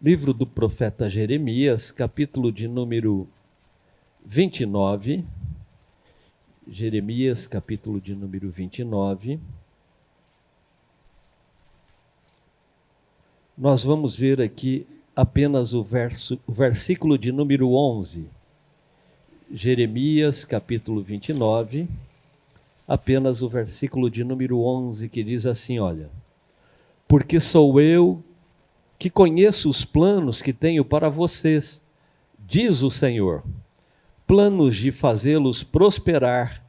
Livro do profeta Jeremias, capítulo de número 29. Jeremias, capítulo de número 29. Nós vamos ver aqui apenas o versículo de número 11. Jeremias, capítulo 29, apenas o versículo de número 11, que diz assim, olha: porque sou eu que conheço os planos que tenho para vocês, diz o Senhor, planos de fazê-los prosperar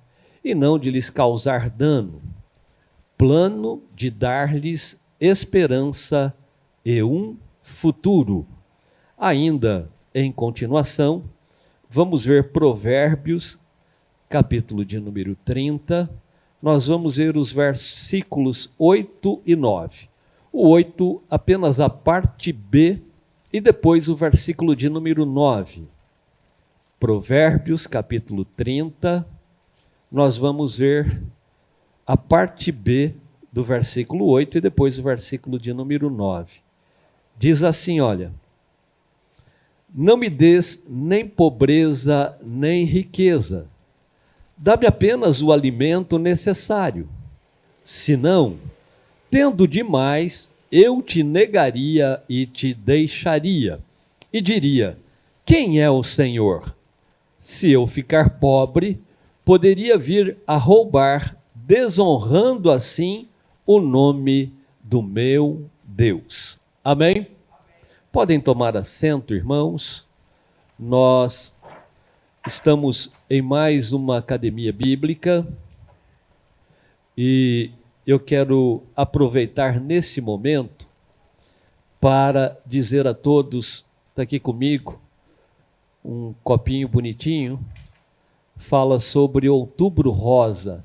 e não de lhes causar dano, plano de dar-lhes esperança e um futuro. Ainda em continuação, vamos ver Provérbios, capítulo de número 30, nós vamos ver os versículos 8 e 9. O 8, apenas a parte B, e depois o versículo de número 9. Provérbios, capítulo 30, nós vamos ver a parte B do versículo 8 e depois o versículo de número 9. Diz assim, olha: não me des nem pobreza nem riqueza, dá-me apenas o alimento necessário, senão, tendo demais, eu te negaria e te deixaria, e diria: quem é o Senhor? Se eu ficar pobre, poderia vir a roubar, desonrando assim o nome do meu Deus. Amém? Podem tomar assento, irmãos. Nós estamos em mais uma academia bíblica e eu quero aproveitar nesse momento para dizer a todos, está aqui comigo, um copinho bonitinho, fala sobre Outubro Rosa.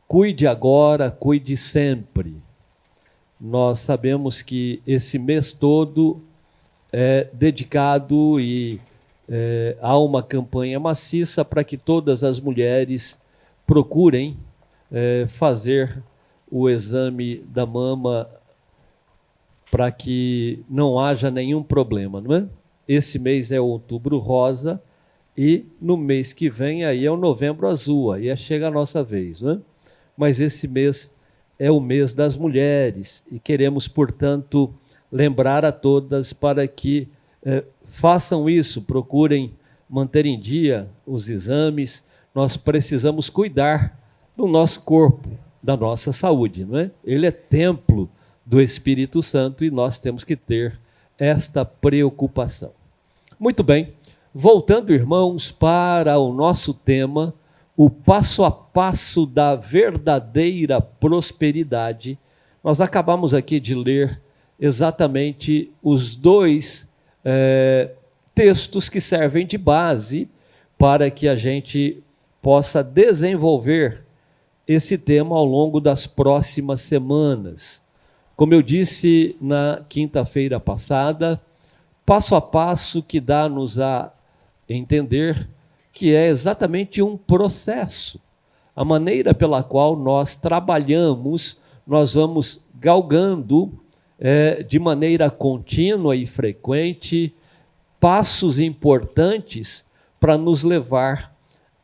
Cuide agora, cuide sempre. Nós sabemos que esse mês todo é dedicado e há uma campanha maciça para que todas as mulheres procurem fazer o exame da mama para que não haja nenhum problema, não é? Esse mês é o Outubro Rosa e no mês que vem aí é o Novembro Azul, aí chega a nossa vez, não é? Mas esse mês é o mês das mulheres e queremos, portanto, lembrar a todas para que façam isso, procurem manter em dia os exames. Nós precisamos cuidar do nosso corpo, da nossa saúde, não é? Ele é templo do Espírito Santo e nós temos que ter esta preocupação. Muito bem, voltando, irmãos, para o nosso tema, o passo a passo da verdadeira prosperidade. Nós acabamos aqui de ler exatamente os dois textos que servem de base para que a gente possa desenvolver esse tema ao longo das próximas semanas. Como eu disse na quinta-feira passada, passo a passo que dá-nos a entender que é exatamente um processo. A maneira pela qual nós trabalhamos, nós vamos galgando de maneira contínua e frequente passos importantes para nos levar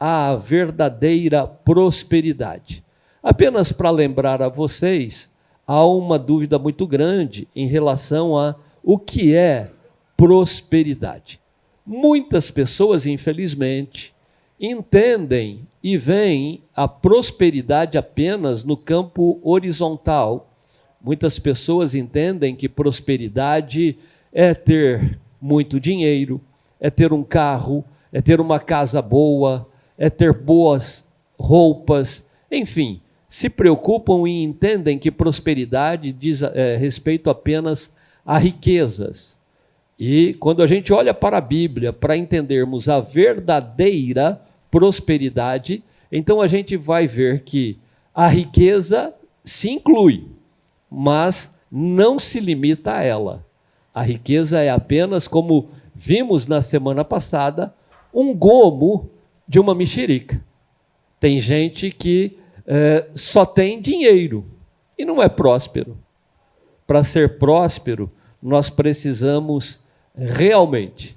à verdadeira prosperidade. Apenas para lembrar a vocês, há uma dúvida muito grande em relação a o que é prosperidade. Muitas pessoas, infelizmente, entendem e veem a prosperidade apenas no campo horizontal. Muitas pessoas entendem que prosperidade é ter muito dinheiro, é ter um carro, é ter uma casa boa, é ter boas roupas, enfim, se preocupam e entendem que prosperidade diz respeito apenas a riquezas. E quando a gente olha para a Bíblia para entendermos a verdadeira prosperidade, então a gente vai ver que a riqueza se inclui, mas não se limita a ela. A riqueza é apenas, como vimos na semana passada, um gomo de uma mexerica. Tem gente que só tem dinheiro e não é próspero. Para ser próspero, nós precisamos realmente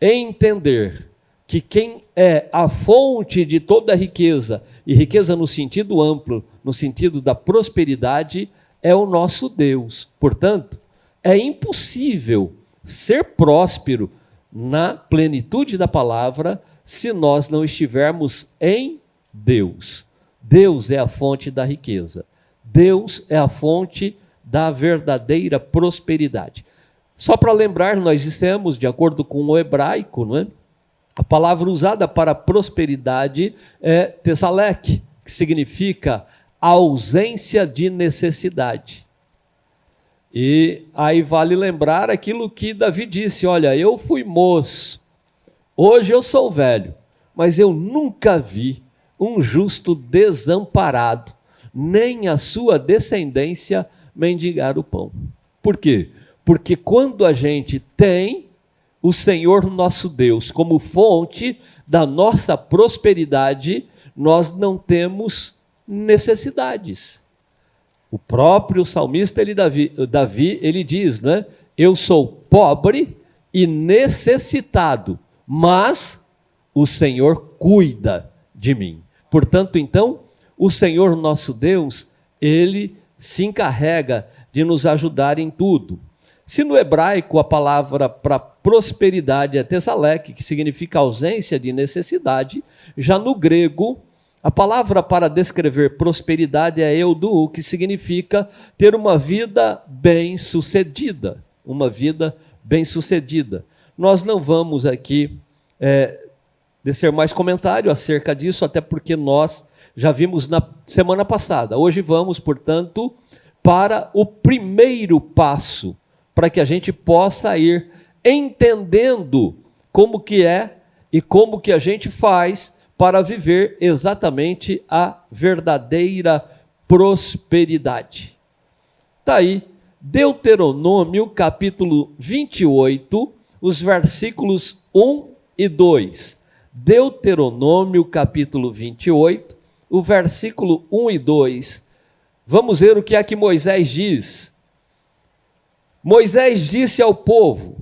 entender que quem é a fonte de toda a riqueza, e riqueza no sentido amplo, no sentido da prosperidade, é o nosso Deus. Portanto, é impossível ser próspero na plenitude da palavra se nós não estivermos em Deus. Deus é a fonte da riqueza. Deus é a fonte da verdadeira prosperidade. Só para lembrar, nós dissemos, de acordo com o hebraico, não é? A palavra usada para prosperidade é tesalek, que significa ausência de necessidade. E aí vale lembrar aquilo que Davi disse: olha, eu fui moço, hoje eu sou velho, mas eu nunca vi um justo desamparado, nem a sua descendência mendigar o pão. Por quê? Porque quando a gente tem o Senhor nosso Deus como fonte da nossa prosperidade, nós não temos necessidades. O próprio salmista, Davi, ele diz, né? Eu sou pobre e necessitado, mas o Senhor cuida de mim. Portanto, então, o Senhor nosso Deus, ele se encarrega de nos ajudar em tudo. Se no hebraico a palavra para prosperidade é tesalek, que significa ausência de necessidade, já no grego a palavra para descrever prosperidade é eudu, que significa ter uma vida bem-sucedida. Uma vida bem-sucedida. Nós não vamos aqui descer mais comentário acerca disso, até porque nós já vimos na semana passada. Hoje vamos, portanto, para o primeiro passo, para que a gente possa ir entendendo como que é e como que a gente faz para viver exatamente a verdadeira prosperidade. Está aí, Deuteronômio capítulo 28, os versículos 1 e 2. Deuteronômio capítulo 28, o versículo 1 e 2. Vamos ver o que é que Moisés diz. Moisés disse ao povo: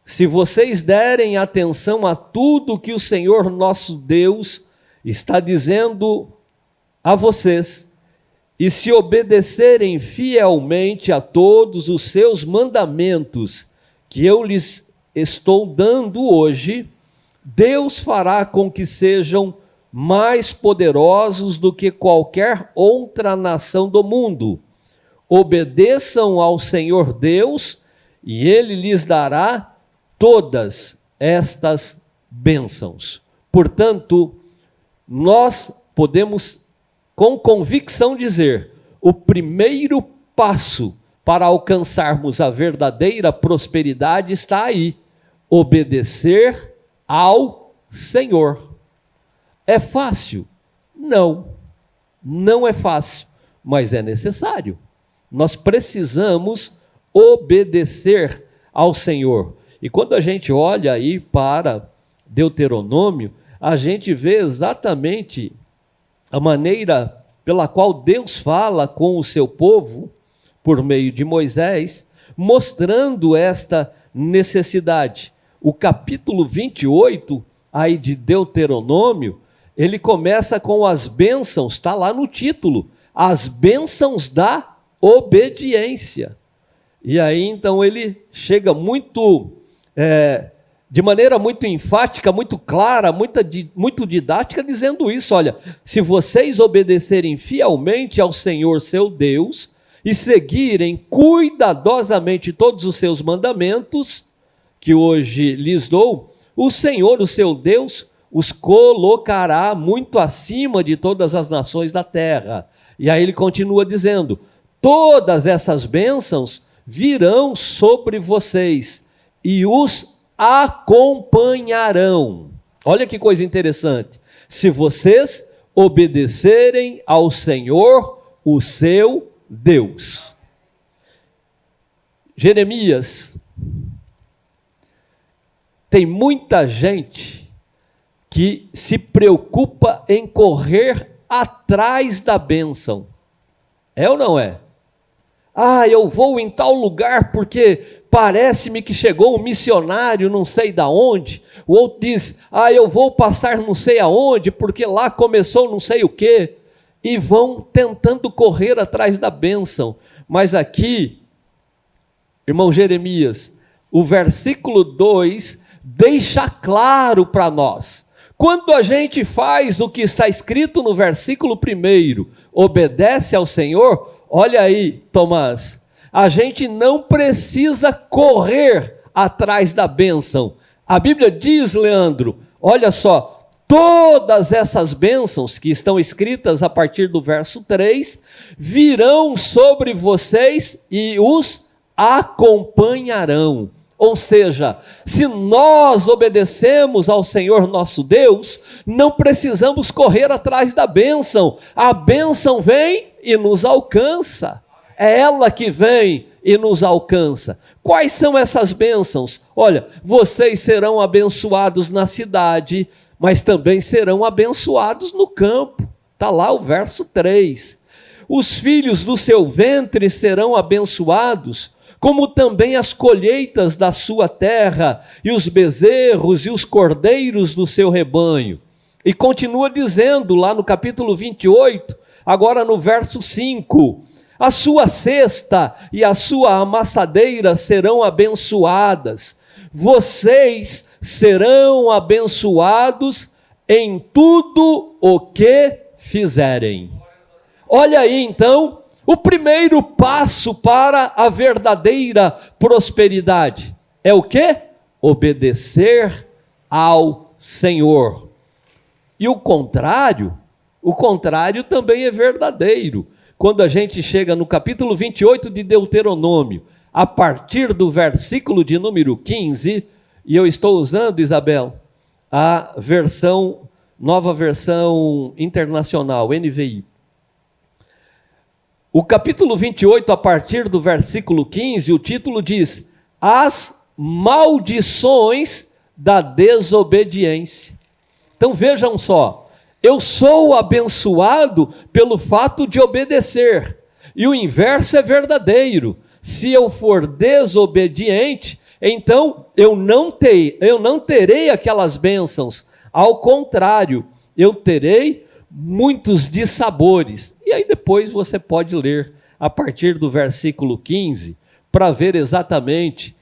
se vocês derem atenção a tudo que o Senhor nosso Deus está dizendo a vocês, e se obedecerem fielmente a todos os seus mandamentos que eu lhes estou dando hoje, Deus fará com que sejam mais poderosos do que qualquer outra nação do mundo. Obedeçam ao Senhor Deus, e Ele lhes dará todas estas bênçãos. Portanto, nós podemos com convicção dizer: o primeiro passo para alcançarmos a verdadeira prosperidade está aí: obedecer ao Senhor. É fácil? Não, não é fácil, mas é necessário. Nós precisamos obedecer ao Senhor. E quando a gente olha aí para Deuteronômio, a gente vê exatamente a maneira pela qual Deus fala com o seu povo, por meio de Moisés, mostrando esta necessidade. O capítulo 28, aí de Deuteronômio, ele começa com as bênçãos, está lá no título, as bênçãos da obediência. E aí então ele chega de maneira muito enfática, muito clara, muito didática, dizendo isso: olha, se vocês obedecerem fielmente ao Senhor seu Deus e seguirem cuidadosamente todos os seus mandamentos, que hoje lhes dou, o Senhor, o seu Deus, os colocará muito acima de todas as nações da terra. E aí ele continua dizendo: todas essas bênçãos virão sobre vocês e os acompanharão. Olha que coisa interessante. Se vocês obedecerem ao Senhor, o seu Deus. Jeremias. Tem muita gente que se preocupa em correr atrás da bênção. É ou não é? Ah, eu vou em tal lugar porque parece-me que chegou um missionário não sei da onde. O outro diz, eu vou passar não sei aonde, porque lá começou não sei o quê. E vão tentando correr atrás da bênção. Mas aqui, irmão Jeremias, o versículo 2 deixa claro para nós. Quando a gente faz o que está escrito no versículo 1, obedece ao Senhor, olha aí, Tomás, a gente não precisa correr atrás da bênção. A Bíblia diz, Leandro, olha só, todas essas bênçãos que estão escritas a partir do verso 3, virão sobre vocês e os acompanharão. Ou seja, se nós obedecemos ao Senhor nosso Deus, não precisamos correr atrás da bênção. A bênção vem e nos alcança. É ela que vem e nos alcança. Quais são essas bênçãos? Olha, vocês serão abençoados na cidade, mas também serão abençoados no campo. Está lá o verso 3. Os filhos do seu ventre serão abençoados, como também as colheitas da sua terra, e os bezerros e os cordeiros do seu rebanho. E continua dizendo lá no capítulo 28, agora no verso 5, a sua cesta e a sua amassadeira serão abençoadas, vocês serão abençoados em tudo o que fizerem. Olha aí então, o primeiro passo para a verdadeira prosperidade é o quê? Obedecer ao Senhor. E o contrário também é verdadeiro. Quando a gente chega no capítulo 28 de Deuteronômio, a partir do versículo de número 15, e eu estou usando, Isabel, a nova versão internacional, NVI. O capítulo 28, a partir do versículo 15, o título diz, as maldições da desobediência. Então vejam só, eu sou abençoado pelo fato de obedecer, e o inverso é verdadeiro. Se eu for desobediente, então eu não terei aquelas bênçãos, ao contrário, eu terei muitos dissabores. E aí depois você pode ler a partir do versículo 15, para ver exatamente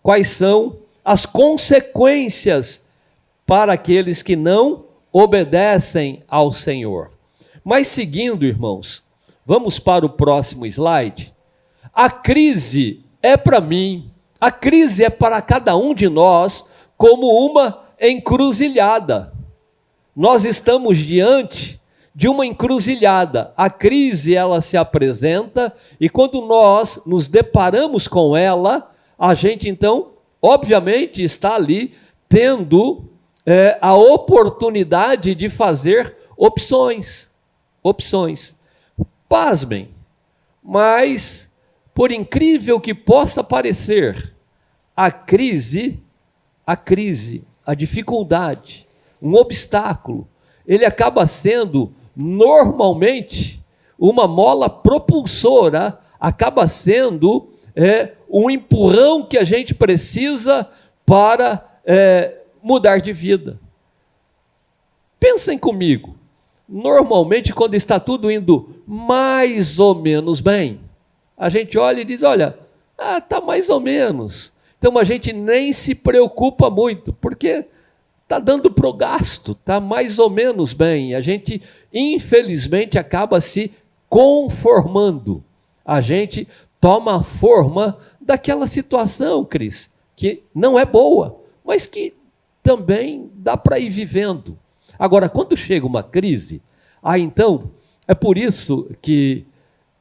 quais são as consequências para aqueles que não obedecem ao Senhor. Mas seguindo, irmãos, vamos para o próximo slide. A crise é para mim, a crise é para cada um de nós como uma encruzilhada. Nós estamos diante de uma encruzilhada. A crise, ela se apresenta e quando nós nos deparamos com ela, a gente então, obviamente, está ali tendo a oportunidade de fazer opções. Pasmem, mas por incrível que possa parecer, a crise, a dificuldade, um obstáculo, ele acaba sendo normalmente uma mola propulsora, acaba sendo um empurrão que a gente precisa para mudar de vida. Pensem comigo, normalmente quando está tudo indo mais ou menos bem, a gente olha e diz, olha, está mais ou menos. Então a gente nem se preocupa muito, porque está dando para o gasto, está mais ou menos bem. A gente, infelizmente, acaba se conformando. A gente toma a forma daquela situação, Cris, que não é boa, mas que também dá para ir vivendo. Agora, quando chega uma crise, então, é por isso que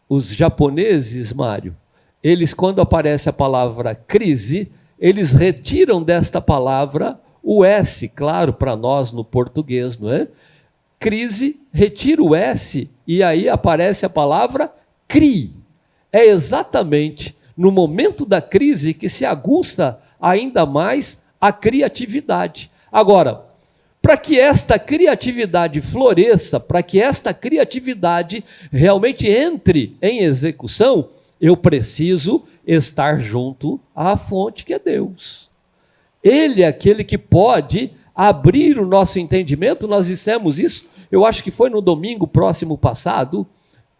os japoneses, Mário, eles, quando aparece a palavra crise, eles retiram desta palavra o S, claro, para nós no português, não é? Crise, retira o S e aí aparece a palavra CRI. É exatamente no momento da crise que se aguça ainda mais a criatividade. Agora, para que esta criatividade floresça, para que esta criatividade realmente entre em execução, eu preciso estar junto à fonte que é Deus. Ele é aquele que pode abrir o nosso entendimento. Nós dissemos isso, eu acho que foi no domingo próximo passado,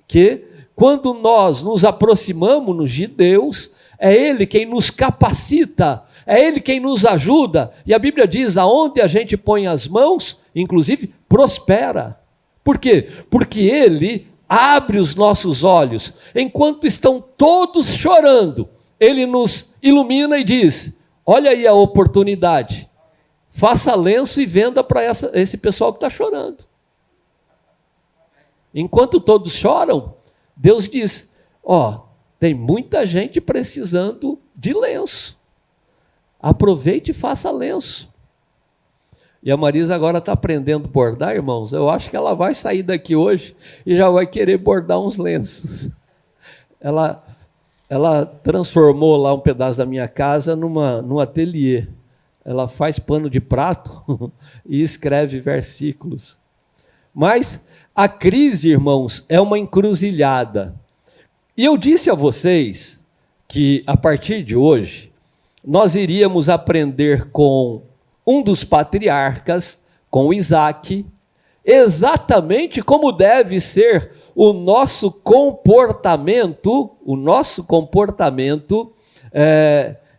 que quando nós nos aproximamos de Deus, é Ele quem nos capacita, é Ele quem nos ajuda. E a Bíblia diz, aonde a gente põe as mãos, inclusive, prospera. Por quê? Porque Ele abre os nossos olhos. Enquanto estão todos chorando, Ele nos ilumina e diz, olha aí a oportunidade, faça lenço e venda para esse pessoal que está chorando. Enquanto todos choram, Deus diz, tem muita gente precisando de lenço. Aproveite e faça lenço. E a Marisa agora está aprendendo a bordar, irmãos. Eu acho que ela vai sair daqui hoje e já vai querer bordar uns lenços. Ela transformou lá um pedaço da minha casa num ateliê. Ela faz pano de prato e escreve versículos. Mas a crise, irmãos, é uma encruzilhada. E eu disse a vocês que, a partir de hoje, nós iríamos aprender com um dos patriarcas, com Isaac, exatamente como deve ser o nosso comportamento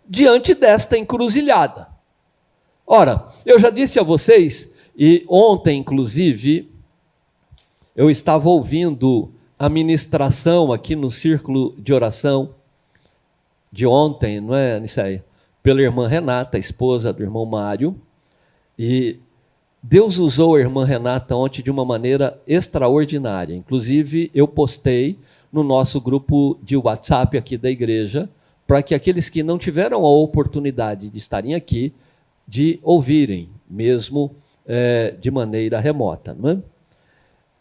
diante desta encruzilhada. Ora, eu já disse a vocês, e ontem, inclusive, eu estava ouvindo a ministração aqui no círculo de oração de ontem, não é, Nisseia? Pela irmã Renata, a esposa do irmão Mário, e Deus usou a irmã Renata ontem de uma maneira extraordinária. Inclusive, eu postei no nosso grupo de WhatsApp aqui da igreja, para que aqueles que não tiveram a oportunidade de estarem aqui, de ouvirem, mesmo de maneira remota, não é?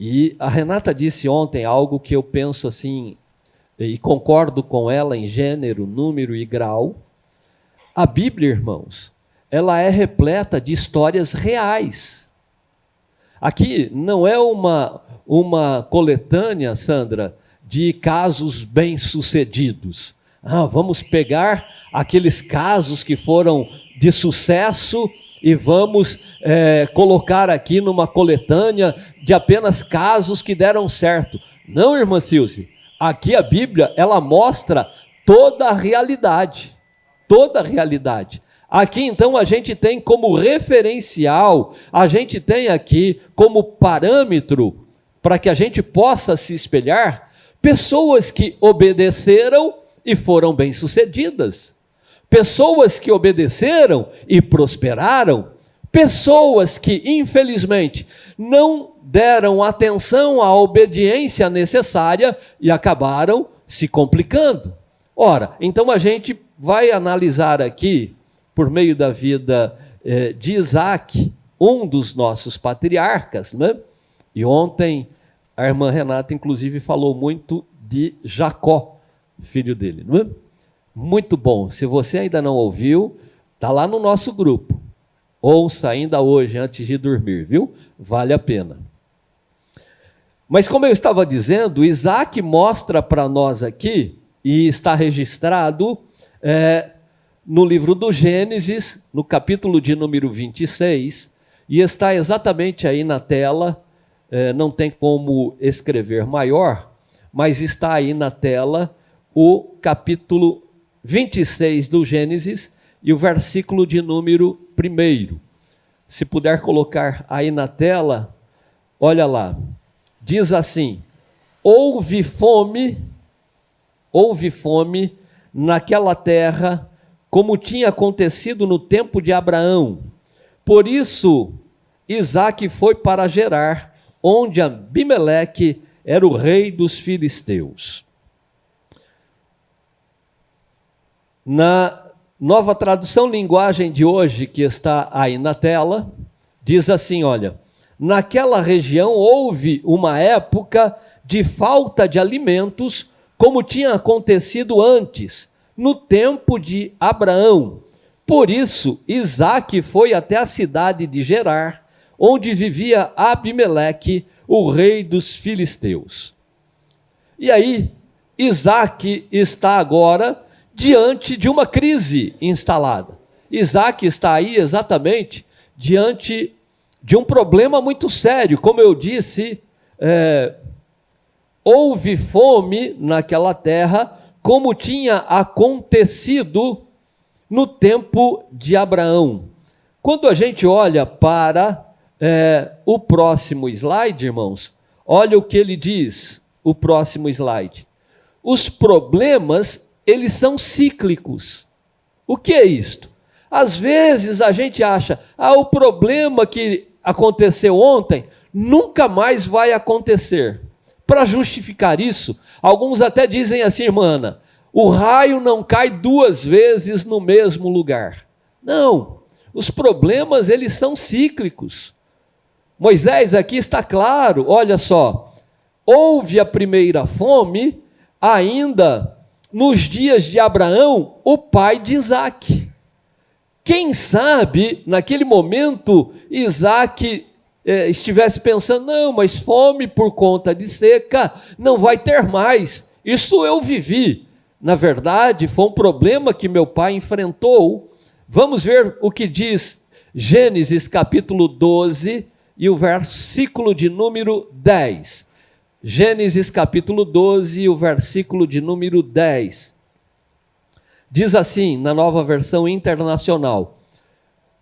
E a Renata disse ontem algo que eu penso assim, e concordo com ela em gênero, número e grau. A Bíblia, irmãos, ela é repleta de histórias reais. Aqui não é uma coletânea, Sandra, de casos bem-sucedidos. Vamos pegar aqueles casos que foram de sucesso e vamos colocar aqui numa coletânea de apenas casos que deram certo. Não, irmã Silce, aqui a Bíblia, ela mostra toda a realidade. Toda a realidade. Aqui, então, a gente tem como referencial, a gente tem aqui como parâmetro, para que a gente possa se espelhar, pessoas que obedeceram e foram bem-sucedidas. Pessoas que obedeceram e prosperaram. Pessoas que, infelizmente, não deram atenção à obediência necessária e acabaram se complicando. Ora, então a gente vai analisar aqui, por meio da vida de Isaac, um dos nossos patriarcas, né? E ontem a irmã Renata, inclusive, falou muito de Jacó, filho dele, não é? Muito bom. Se você ainda não ouviu, está lá no nosso grupo. Ouça ainda hoje, antes de dormir, viu? Vale a pena. Mas como eu estava dizendo, Isaac mostra para nós aqui, e está registrado no livro do Gênesis, no capítulo de número 26, e está exatamente aí na tela, não tem como escrever maior, mas está aí na tela o capítulo 26 do Gênesis e o versículo de número 1. Se puder colocar aí na tela, olha lá, diz assim: houve fome naquela terra, como tinha acontecido no tempo de Abraão. Por isso, Isaque foi para Gerar, onde Abimeleque era o rei dos filisteus. Na Nova Tradução Linguagem de hoje, que está aí na tela, diz assim, olha: naquela região houve uma época de falta de alimentos, como tinha acontecido antes, no tempo de Abraão. Por isso, Isaque foi até a cidade de Gerar, onde vivia Abimeleque, o rei dos filisteus. E aí, Isaque está agora diante de uma crise instalada. Isaac está aí exatamente diante de um problema muito sério. Como eu disse, houve fome naquela terra, como tinha acontecido no tempo de Abraão. Quando a gente olha para o próximo slide, irmãos, olha o que ele diz, o próximo slide. Os problemas, eles são cíclicos. O que é isto? Às vezes a gente acha, o problema que aconteceu ontem nunca mais vai acontecer. Para justificar isso, alguns até dizem assim, irmã Ana, o raio não cai 2 vezes no mesmo lugar. Não, os problemas, eles são cíclicos. Moisés aqui está claro, olha só, houve a primeira fome ainda nos dias de Abraão, o pai de Isaac. Quem sabe, naquele momento, Isaac estivesse pensando, não, mas fome por conta de seca não vai ter mais, isso eu vivi. Na verdade, foi um problema que meu pai enfrentou. Vamos ver o que diz Gênesis capítulo 12 e o versículo de número 10. Gênesis capítulo 12 e o versículo de número 10. Diz assim, na Nova Versão Internacional: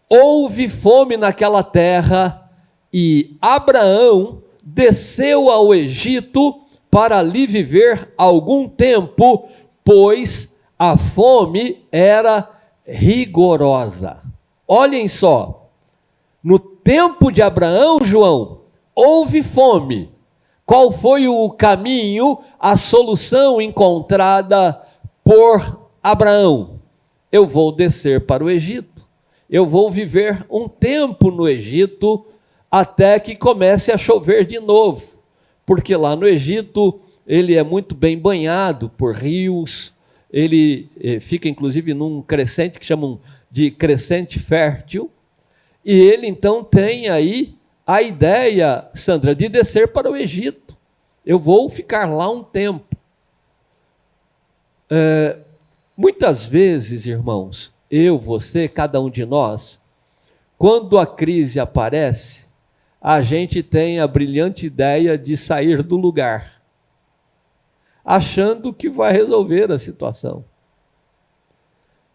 houve fome naquela terra e Abraão desceu ao Egito para ali viver algum tempo, pois a fome era rigorosa. Olhem só, no tempo de Abraão, João, houve fome. Qual foi o caminho, a solução encontrada por Abraão? Eu vou descer para o Egito, eu vou viver um tempo no Egito até que comece a chover de novo, porque lá no Egito ele é muito bem banhado por rios, ele fica inclusive num crescente que chamam de crescente fértil, e ele então tem aí a ideia, Sandra, de descer para o Egito. Eu vou ficar lá um tempo. Muitas vezes, irmãos, eu, você, cada um de nós, quando a crise aparece, a gente tem a brilhante ideia de sair do lugar, achando que vai resolver a situação.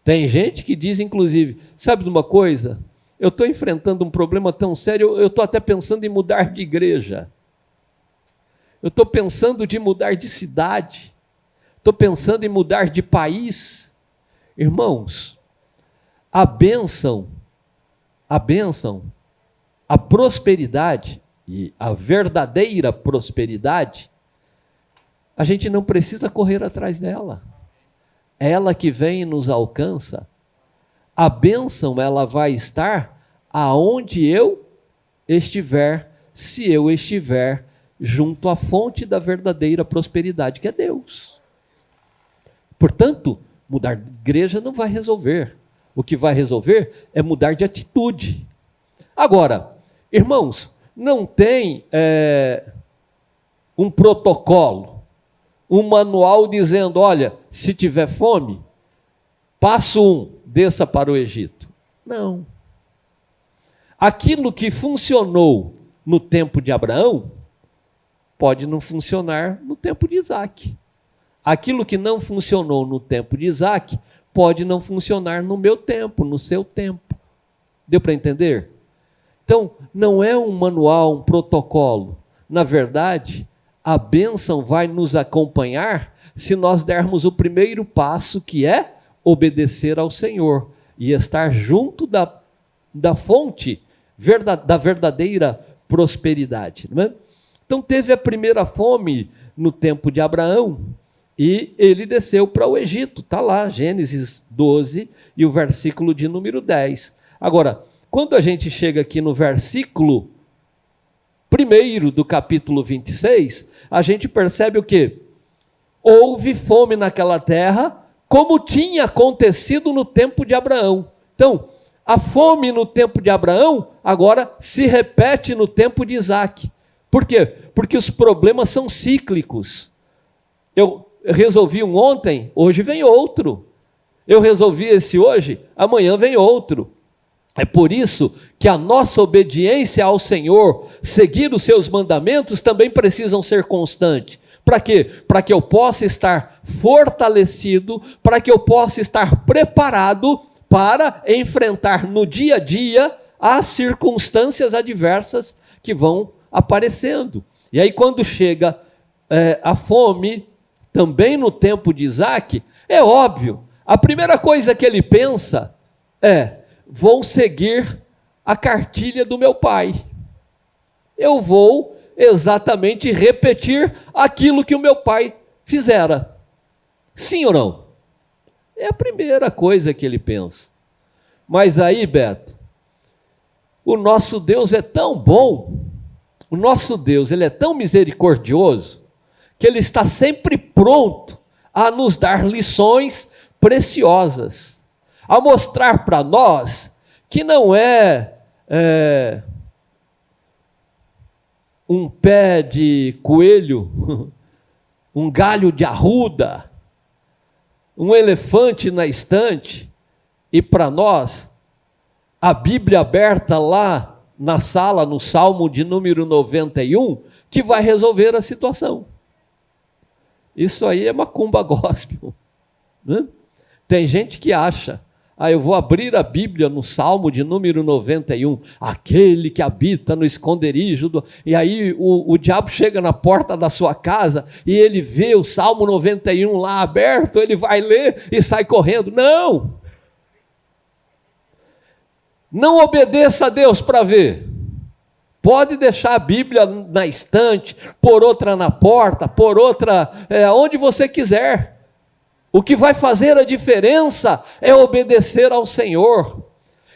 Tem gente que diz, inclusive, sabe de uma coisa? Eu estou enfrentando um problema tão sério, eu estou até pensando em mudar de igreja. Eu estou pensando de mudar de cidade. Estou pensando em mudar de país. Irmãos, a bênção, a prosperidade e a verdadeira prosperidade, a gente não precisa correr atrás dela. É ela que vem e nos alcança. A bênção, ela vai estar aonde eu estiver, se eu estiver junto à fonte da verdadeira prosperidade, que é Deus. Portanto, mudar de igreja não vai resolver. O que vai resolver é mudar de atitude. Agora, irmãos, não tem um protocolo, um manual dizendo, olha, se tiver fome, passo 1, desça para o Egito. Não. Aquilo que funcionou no tempo de Abraão, pode não funcionar no tempo de Isaac. Aquilo que não funcionou no tempo de Isaac, pode não funcionar no meu tempo, no seu tempo. Deu para entender? Então, não é um manual, um protocolo. Na verdade, a bênção vai nos acompanhar se nós dermos o primeiro passo, que é obedecer ao Senhor e estar junto da fonte da verdadeira prosperidade. Não é? Então, teve a primeira fome no tempo de Abraão e ele desceu para o Egito. Está lá, Gênesis 12 e o versículo de número 10. Agora, quando a gente chega aqui no versículo 1 do capítulo 26, a gente percebe o quê? Houve fome naquela terra, como tinha acontecido no tempo de Abraão. Então, a fome no tempo de Abraão agora se repete no tempo de Isaac. Por quê? Porque os problemas são cíclicos. Eu resolvi um ontem, hoje vem outro. Eu resolvi esse hoje, amanhã vem outro. É por isso que a nossa obediência ao Senhor, seguir os seus mandamentos, também precisam ser constantes. Para quê? Para que eu possa estar fortalecido, para que eu possa estar preparado para enfrentar no dia a dia as circunstâncias adversas que vão aparecendo. E aí quando chega a fome, também no tempo de Isaac, é óbvio, a primeira coisa que ele pensa é: vou seguir a cartilha do meu pai. Eu vou exatamente repetir aquilo que o meu pai fizera. Sim ou não? É a primeira coisa que ele pensa. Mas aí, Beto, o nosso Deus é tão bom, o nosso Deus, ele é tão misericordioso, que ele está sempre pronto a nos dar lições preciosas, a mostrar para nós que não é um pé de coelho, um galho de arruda, um elefante na estante, e para nós, a Bíblia aberta lá na sala, no Salmo de número 91, que vai resolver a situação. Isso aí é macumba gospel, né? Tem gente que acha: eu vou abrir a Bíblia no Salmo de número 91, aquele que habita no esconderijo e aí o diabo chega na porta da sua casa e ele vê o Salmo 91 lá aberto, ele vai ler e sai correndo. Não obedeça a Deus para ver. Pode deixar a Bíblia na estante, pôr outra na porta, pôr outra onde você quiser. O que vai fazer a diferença é obedecer ao Senhor.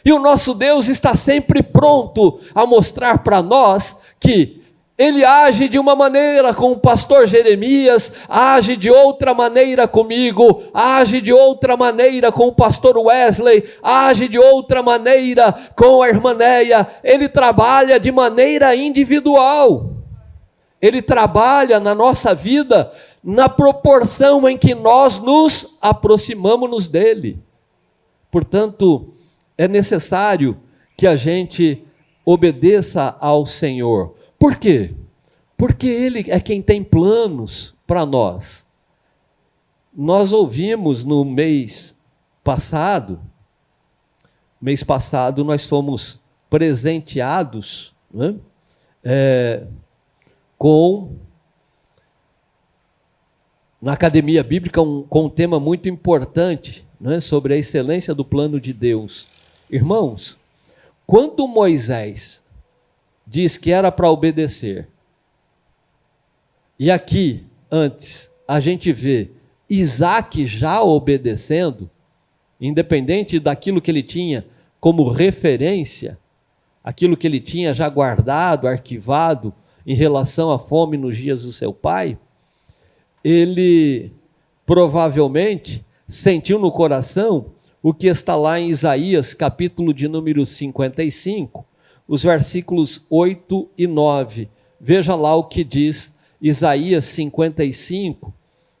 E o nosso Deus está sempre pronto a mostrar para nós que Ele age de uma maneira com o pastor Jeremias, age de outra maneira comigo, age de outra maneira com o pastor Wesley, age de outra maneira com a irmã Neia. Ele trabalha de maneira individual. Ele trabalha na nossa vida na proporção em que nós nos aproximamos dele. Portanto, é necessário que a gente obedeça ao Senhor. Por quê? Porque Ele é quem tem planos para nós. Nós ouvimos no mês passado nós fomos presenteados, né, na Academia Bíblica, com um tema muito importante, né, sobre a excelência do plano de Deus. Irmãos, quando Moisés diz que era para obedecer, e aqui, antes, a gente vê Isaac já obedecendo, independente daquilo que ele tinha como referência, aquilo que ele tinha já guardado, arquivado, em relação à fome nos dias do seu pai, ele provavelmente sentiu no coração o que está lá em Isaías, capítulo de número 55, os versículos 8 e 9. Veja lá o que diz Isaías 55,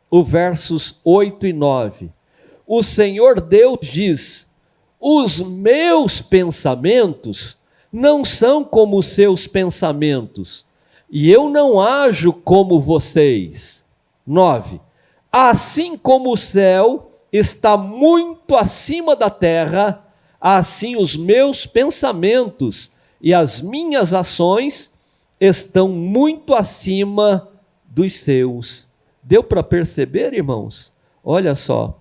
os versos 8 e 9. O Senhor Deus diz: os meus pensamentos não são como os seus pensamentos, e eu não ajo como vocês. 9. Assim como o céu está muito acima da terra, assim os meus pensamentos e as minhas ações estão muito acima dos seus. Deu para perceber, irmãos? Olha só.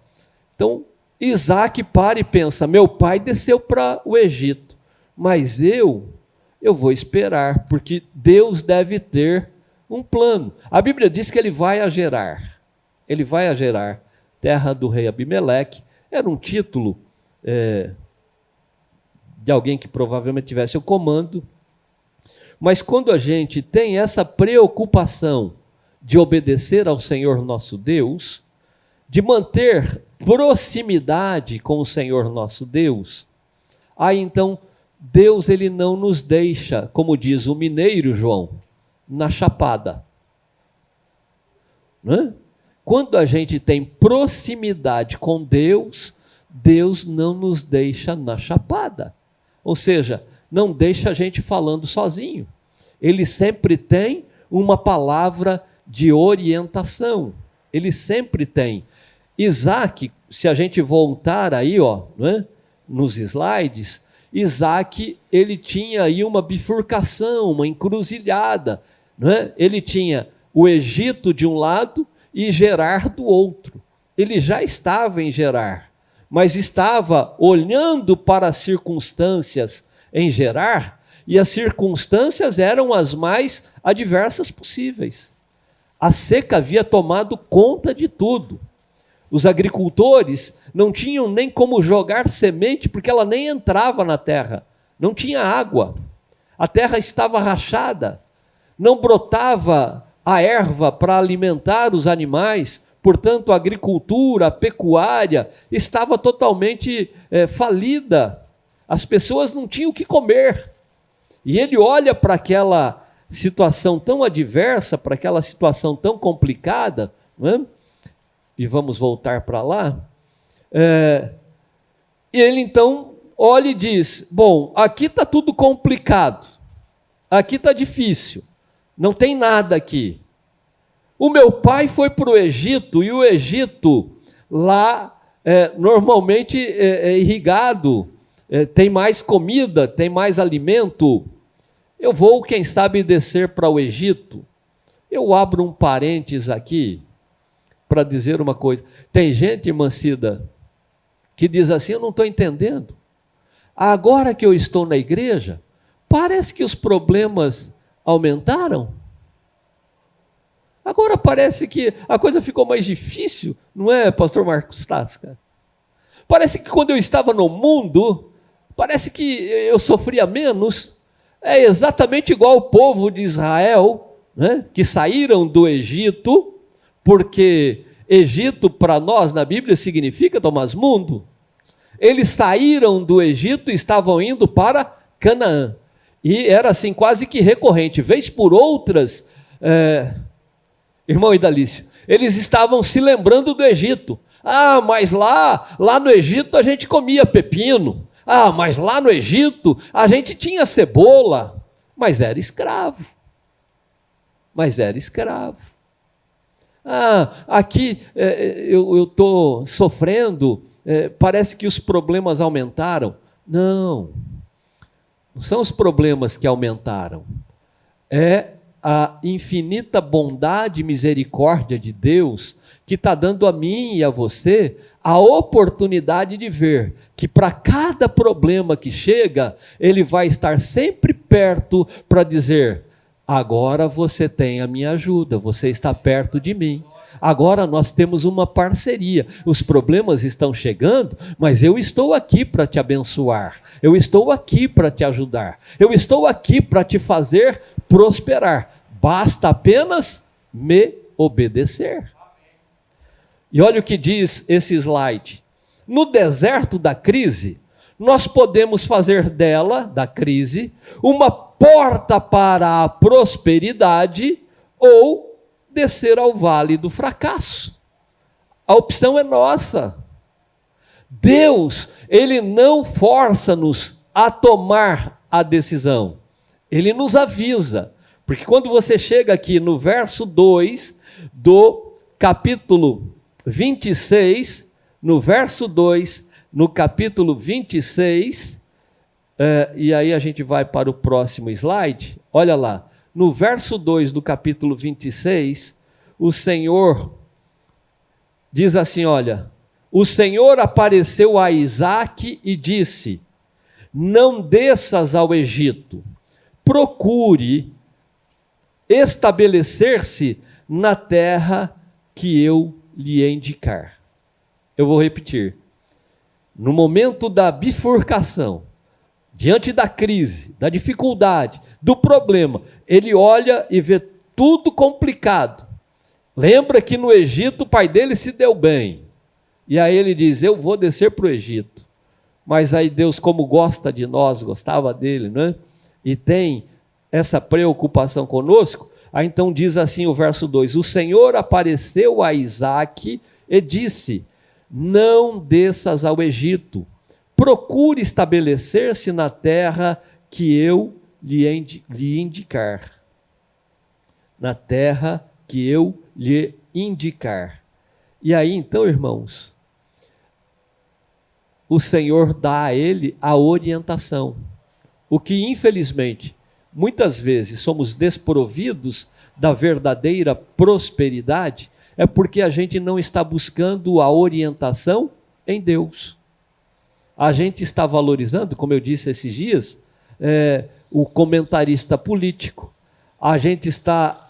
Então, Isaac para e pensa: meu pai desceu para o Egito, mas eu vou esperar, porque Deus deve ter um plano. A Bíblia diz que ele vai a Gerar. Ele vai a Gerar, terra do rei Abimeleque. Era um título de alguém que provavelmente tivesse o comando. Mas quando a gente tem essa preocupação de obedecer ao Senhor nosso Deus, de manter proximidade com o Senhor nosso Deus, aí então Deus ele não nos deixa, como diz o mineiro João, na chapada. Né? Quando a gente tem proximidade com Deus, Deus não nos deixa na chapada. Ou seja, não deixa a gente falando sozinho. Ele sempre tem uma palavra de orientação. Ele sempre tem. Isaac, se a gente voltar aí, ó, né, nos slides, Isaac, ele tinha aí uma bifurcação, uma encruzilhada. Né? Ele tinha o Egito de um lado e Gerar do outro. Ele já estava em Gerar, mas estava olhando para as circunstâncias em Gerar, e as circunstâncias eram as mais adversas possíveis. A seca havia tomado conta de tudo. Os agricultores não tinham nem como jogar semente, porque ela nem entrava na terra. Não tinha água. A terra estava rachada. Não brotava a erva para alimentar os animais. Portanto, a agricultura, a pecuária estava totalmente falida. As pessoas não tinham o que comer. E ele olha para aquela situação tão adversa, para aquela situação tão complicada, não é? E vamos voltar para lá. E ele então olha e diz: bom, aqui está tudo complicado, aqui está difícil, não tem nada aqui. O meu pai foi para o Egito, e o Egito lá normalmente é irrigado, tem mais comida, tem mais alimento. Eu vou, quem sabe, descer para o Egito. Eu abro um parênteses aqui para dizer uma coisa. Tem gente, irmã Cida, que diz assim: eu não estou entendendo. Agora que eu estou na igreja, parece que os problemas aumentaram. Agora parece que a coisa ficou mais difícil, não é, pastor Marcos Tasca? Parece que quando eu estava no mundo, parece que eu sofria menos. É exatamente igual o povo de Israel, né, que saíram do Egito, porque Egito para nós na Bíblia significa, Tomás, mundo. Eles saíram do Egito e estavam indo para Canaã. E era assim quase que recorrente, vez por outras, irmão Idalício, eles estavam se lembrando do Egito. Ah, mas lá no Egito a gente comia pepino. Ah, mas lá no Egito a gente tinha cebola. Mas era escravo. Ah, aqui eu estou sofrendo, parece que os problemas aumentaram. Não são os problemas que aumentaram. É a infinita bondade e misericórdia de Deus que está dando a mim e a você a oportunidade de ver que para cada problema que chega, Ele vai estar sempre perto para dizer: agora você tem a minha ajuda, você está perto de mim. Agora nós temos uma parceria. Os problemas estão chegando, mas eu estou aqui para te abençoar. Eu estou aqui para te ajudar. Eu estou aqui para te fazer prosperar. Basta apenas me obedecer. E olha o que diz esse slide. No deserto da crise, nós podemos fazer dela, da crise, uma porta para a prosperidade ou descer ao vale do fracasso. A opção é nossa. Deus, Ele não força-nos a tomar a decisão. Ele nos avisa. Porque quando você chega aqui no verso 2 do capítulo 26, no verso 2, no capítulo 26, e aí a gente vai para o próximo slide, olha lá, no verso 2 do capítulo 26, o Senhor diz assim, olha, o Senhor apareceu a Isaque e disse: não desças ao Egito, procure estabelecer-se na terra que eu lhe indicar. Eu vou repetir. No momento da bifurcação, diante da crise, da dificuldade, do problema, ele olha e vê tudo complicado. Lembra que no Egito o pai dele se deu bem. E aí ele diz: eu vou descer para o Egito. Mas aí Deus, como gosta de nós, gostava dele, não é? E tem essa preocupação conosco. Aí então diz assim o verso 2: o Senhor apareceu a Isaque e disse: não desças ao Egito, procure estabelecer-se na terra que eu lhe indicar. Na terra que eu lhe indicar. E aí, então, irmãos, o Senhor dá a ele a orientação. O que, infelizmente, muitas vezes somos desprovidos da verdadeira prosperidade, é porque a gente não está buscando a orientação em Deus. A gente está valorizando, como eu disse esses dias, o comentarista político. A gente está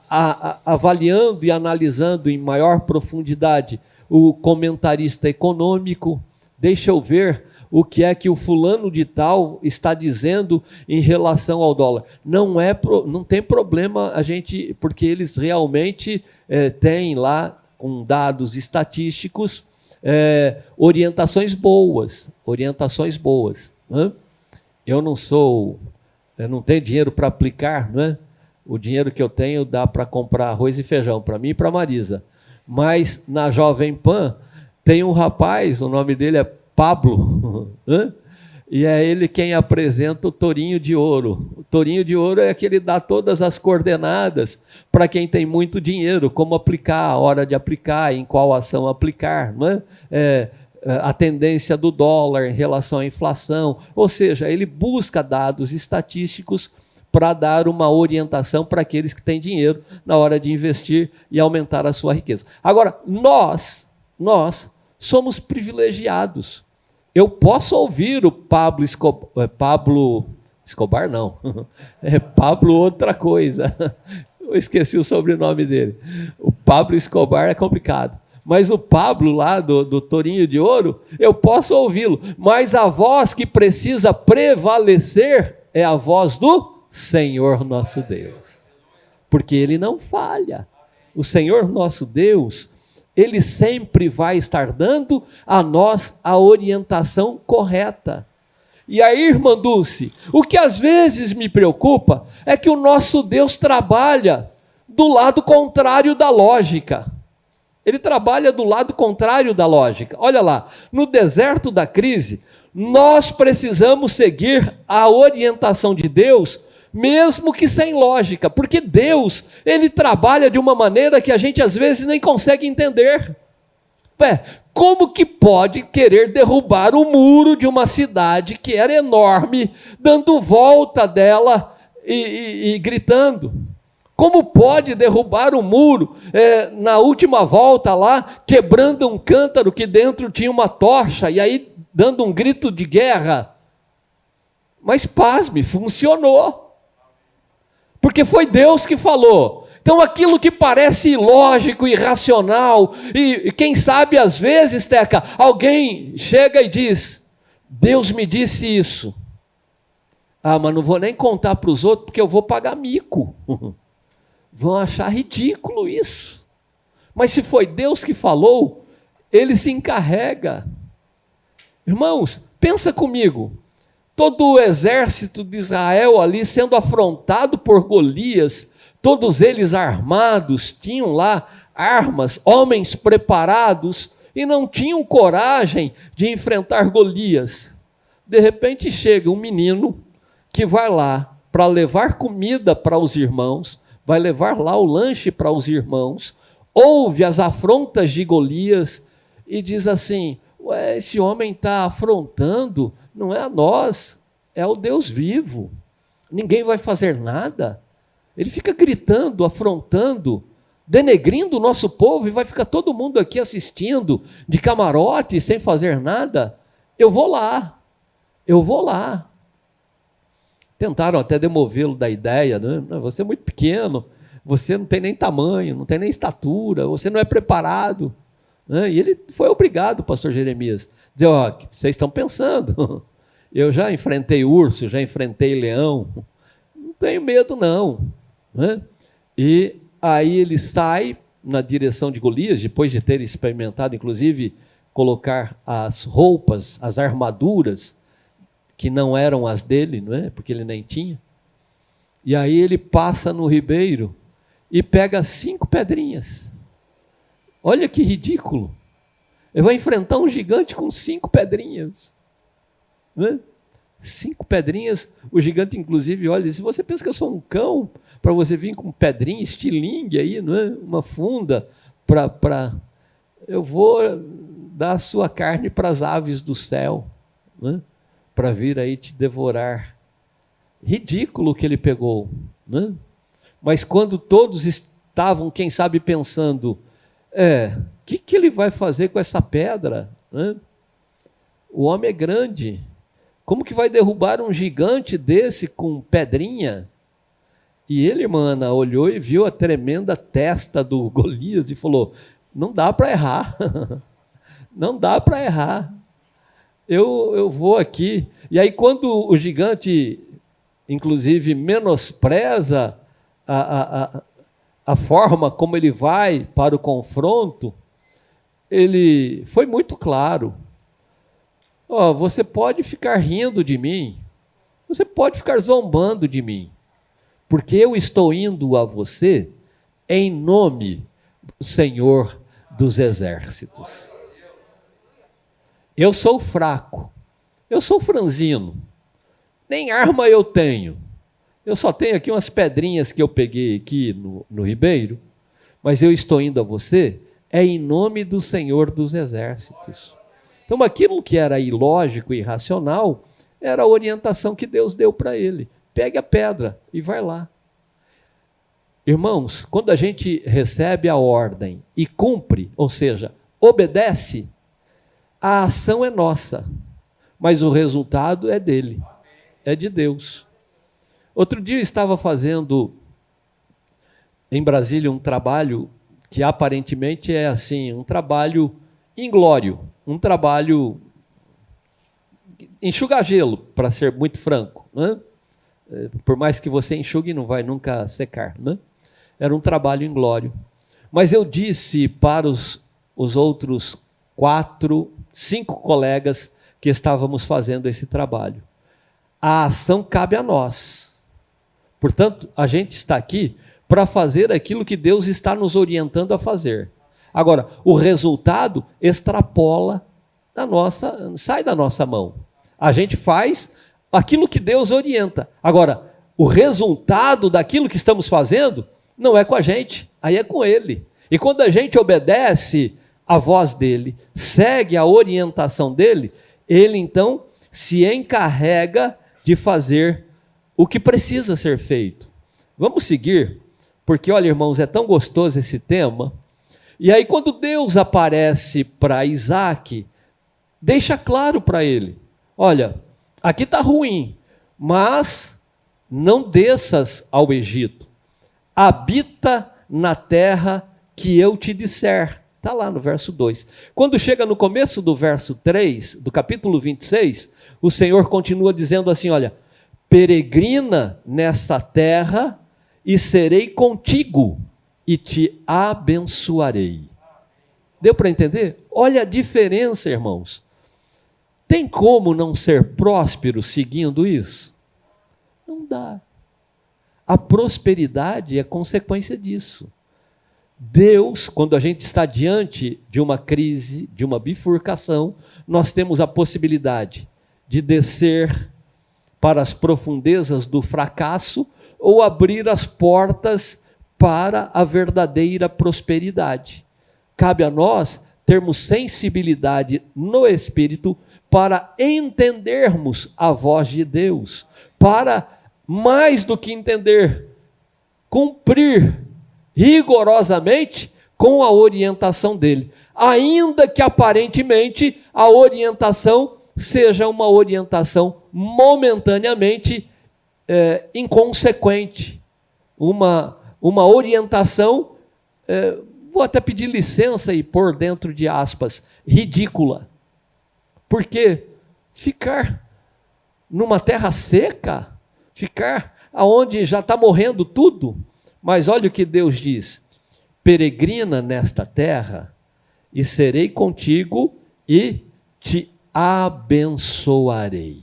avaliando e analisando em maior profundidade o comentarista econômico. Deixa eu ver o que é que o fulano de tal está dizendo em relação ao dólar. Não tem problema a gente, porque eles realmente têm lá, com dados estatísticos, orientações boas. Né? Eu não tenho dinheiro para aplicar, não é? O dinheiro que eu tenho dá para comprar arroz e feijão, para mim e para a Marisa. Mas na Jovem Pan tem um rapaz, o nome dele é Pablo, e é ele quem apresenta o Tourinho de Ouro. O Tourinho de Ouro é que ele dá todas as coordenadas para quem tem muito dinheiro, como aplicar, a hora de aplicar, em qual ação aplicar, não é? A tendência do dólar em relação à inflação. Ou seja, ele busca dados estatísticos para dar uma orientação para aqueles que têm dinheiro na hora de investir e aumentar a sua riqueza. Agora, nós somos privilegiados. Eu posso ouvir o Pablo Escobar, não. É Pablo outra coisa. Eu esqueci o sobrenome dele. O Pablo Escobar é complicado. Mas o Pablo lá do Tourinho de Ouro, eu posso ouvi-lo. Mas a voz que precisa prevalecer é a voz do Senhor nosso Deus, porque Ele não falha. O Senhor nosso Deus, Ele sempre vai estar dando a nós a orientação correta. E aí, irmã Dulce, o que às vezes me preocupa é que o nosso Deus trabalha do lado contrário da lógica. Ele trabalha do lado contrário da lógica. Olha lá, no deserto da crise, nós precisamos seguir a orientação de Deus, mesmo que sem lógica, porque Deus, Ele trabalha de uma maneira que a gente às vezes nem consegue entender. Como que pode querer derrubar o muro de uma cidade que era enorme, dando volta dela e gritando? Como pode derrubar o muro na última volta lá, quebrando um cântaro que dentro tinha uma tocha, e aí dando um grito de guerra? Mas pasme, funcionou. Porque foi Deus que falou. Então aquilo que parece ilógico, irracional, e quem sabe às vezes, Teca, alguém chega e diz, Deus me disse isso. Ah, mas não vou nem contar para os outros, porque eu vou pagar mico. Vão achar ridículo isso. Mas se foi Deus que falou, Ele se encarrega. Irmãos, pensa comigo. Todo o exército de Israel ali sendo afrontado por Golias, todos eles armados, tinham lá armas, homens preparados, e não tinham coragem de enfrentar Golias. De repente chega um menino que vai lá para levar comida para os irmãos, vai levar lá o lanche para os irmãos, ouve as afrontas de Golias e diz assim, esse homem está afrontando, não é a nós, é o Deus vivo, ninguém vai fazer nada. Ele fica gritando, afrontando, denegrindo o nosso povo, e vai ficar todo mundo aqui assistindo, de camarote, sem fazer nada. Eu vou lá. Tentaram até demovê-lo da ideia, né? Você é muito pequeno, você não tem nem tamanho, não tem nem estatura, você não é preparado. E ele foi obrigado, pastor Jeremias, dizer, vocês estão pensando, eu já enfrentei urso, já enfrentei leão, não tenho medo não. E aí ele sai na direção de Golias, depois de ter experimentado, inclusive, colocar as roupas, as armaduras, que não eram as dele, não é? Porque ele nem tinha. E aí ele passa no ribeiro e pega 5 pedrinhas. Olha que ridículo. Ele vai enfrentar um gigante com 5 pedrinhas. Né? 5 pedrinhas, o gigante inclusive olha, se você pensa que eu sou um cão, para você vir com pedrinha, estilingue aí, não é? Uma funda, eu vou dar a sua carne para as aves do céu, né? Para vir aí te devorar. Ridículo que ele pegou. Né? Mas quando todos estavam, quem sabe, pensando, o que ele vai fazer com essa pedra? Né? O homem é grande. Como que vai derrubar um gigante desse com pedrinha? E ele, irmã Ana, olhou e viu a tremenda testa do Golias e falou, não dá para errar. Não dá para errar. Eu vou aqui. E aí quando o gigante, inclusive, menospreza a forma como ele vai para o confronto, ele foi muito claro. Você pode ficar rindo de mim, você pode ficar zombando de mim, porque eu estou indo a você em nome do Senhor dos Exércitos. Eu sou fraco, eu sou franzino, nem arma eu tenho. Eu só tenho aqui umas pedrinhas que eu peguei aqui no ribeiro, mas eu estou indo a você em nome do Senhor dos Exércitos. Então, aquilo que era ilógico e irracional era a orientação que Deus deu para ele. Pegue a pedra e vai lá. Irmãos, quando a gente recebe a ordem e cumpre, ou seja, obedece, a ação é nossa, mas o resultado é dele, é de Deus. Outro dia eu estava fazendo em Brasília um trabalho que aparentemente é assim, um trabalho inglório, um trabalho enxugar gelo, para ser muito franco. Né? Por mais que você enxugue, não vai nunca secar. Né? Era um trabalho inglório. Mas eu disse para os outros 5 colegas que estávamos fazendo esse trabalho, a ação cabe a nós. Portanto, a gente está aqui para fazer aquilo que Deus está nos orientando a fazer. Agora, o resultado extrapola sai da nossa mão. A gente faz aquilo que Deus orienta. Agora, o resultado daquilo que estamos fazendo não é com a gente, aí é com Ele. E quando a gente obedece a voz dEle, segue a orientação dEle, Ele então se encarrega de fazer o que precisa ser feito. Vamos seguir, porque olha, irmãos, é tão gostoso esse tema. E aí quando Deus aparece para Isaac, deixa claro para ele, olha, aqui está ruim, mas não desças ao Egito, habita na terra que eu te disser. Está lá no verso 2. Quando chega no começo do verso 3, do capítulo 26, o Senhor continua dizendo assim, olha, peregrina nessa terra e serei contigo e te abençoarei. Deu para entender? Olha a diferença, irmãos. Tem como não ser próspero seguindo isso? Não dá. A prosperidade é consequência disso. Deus, quando a gente está diante de uma crise, de uma bifurcação, nós temos a possibilidade de descer para as profundezas do fracasso ou abrir as portas para a verdadeira prosperidade. Cabe a nós termos sensibilidade no Espírito para entendermos a voz de Deus, para, mais do que entender, cumprir rigorosamente com a orientação dele, ainda que aparentemente a orientação seja uma orientação momentaneamente inconsequente, uma orientação, vou até pedir licença e pôr dentro de aspas, ridícula. Porque ficar numa terra seca, ficar aonde já está morrendo tudo, mas olha o que Deus diz, peregrina nesta terra e serei contigo e te abençoarei.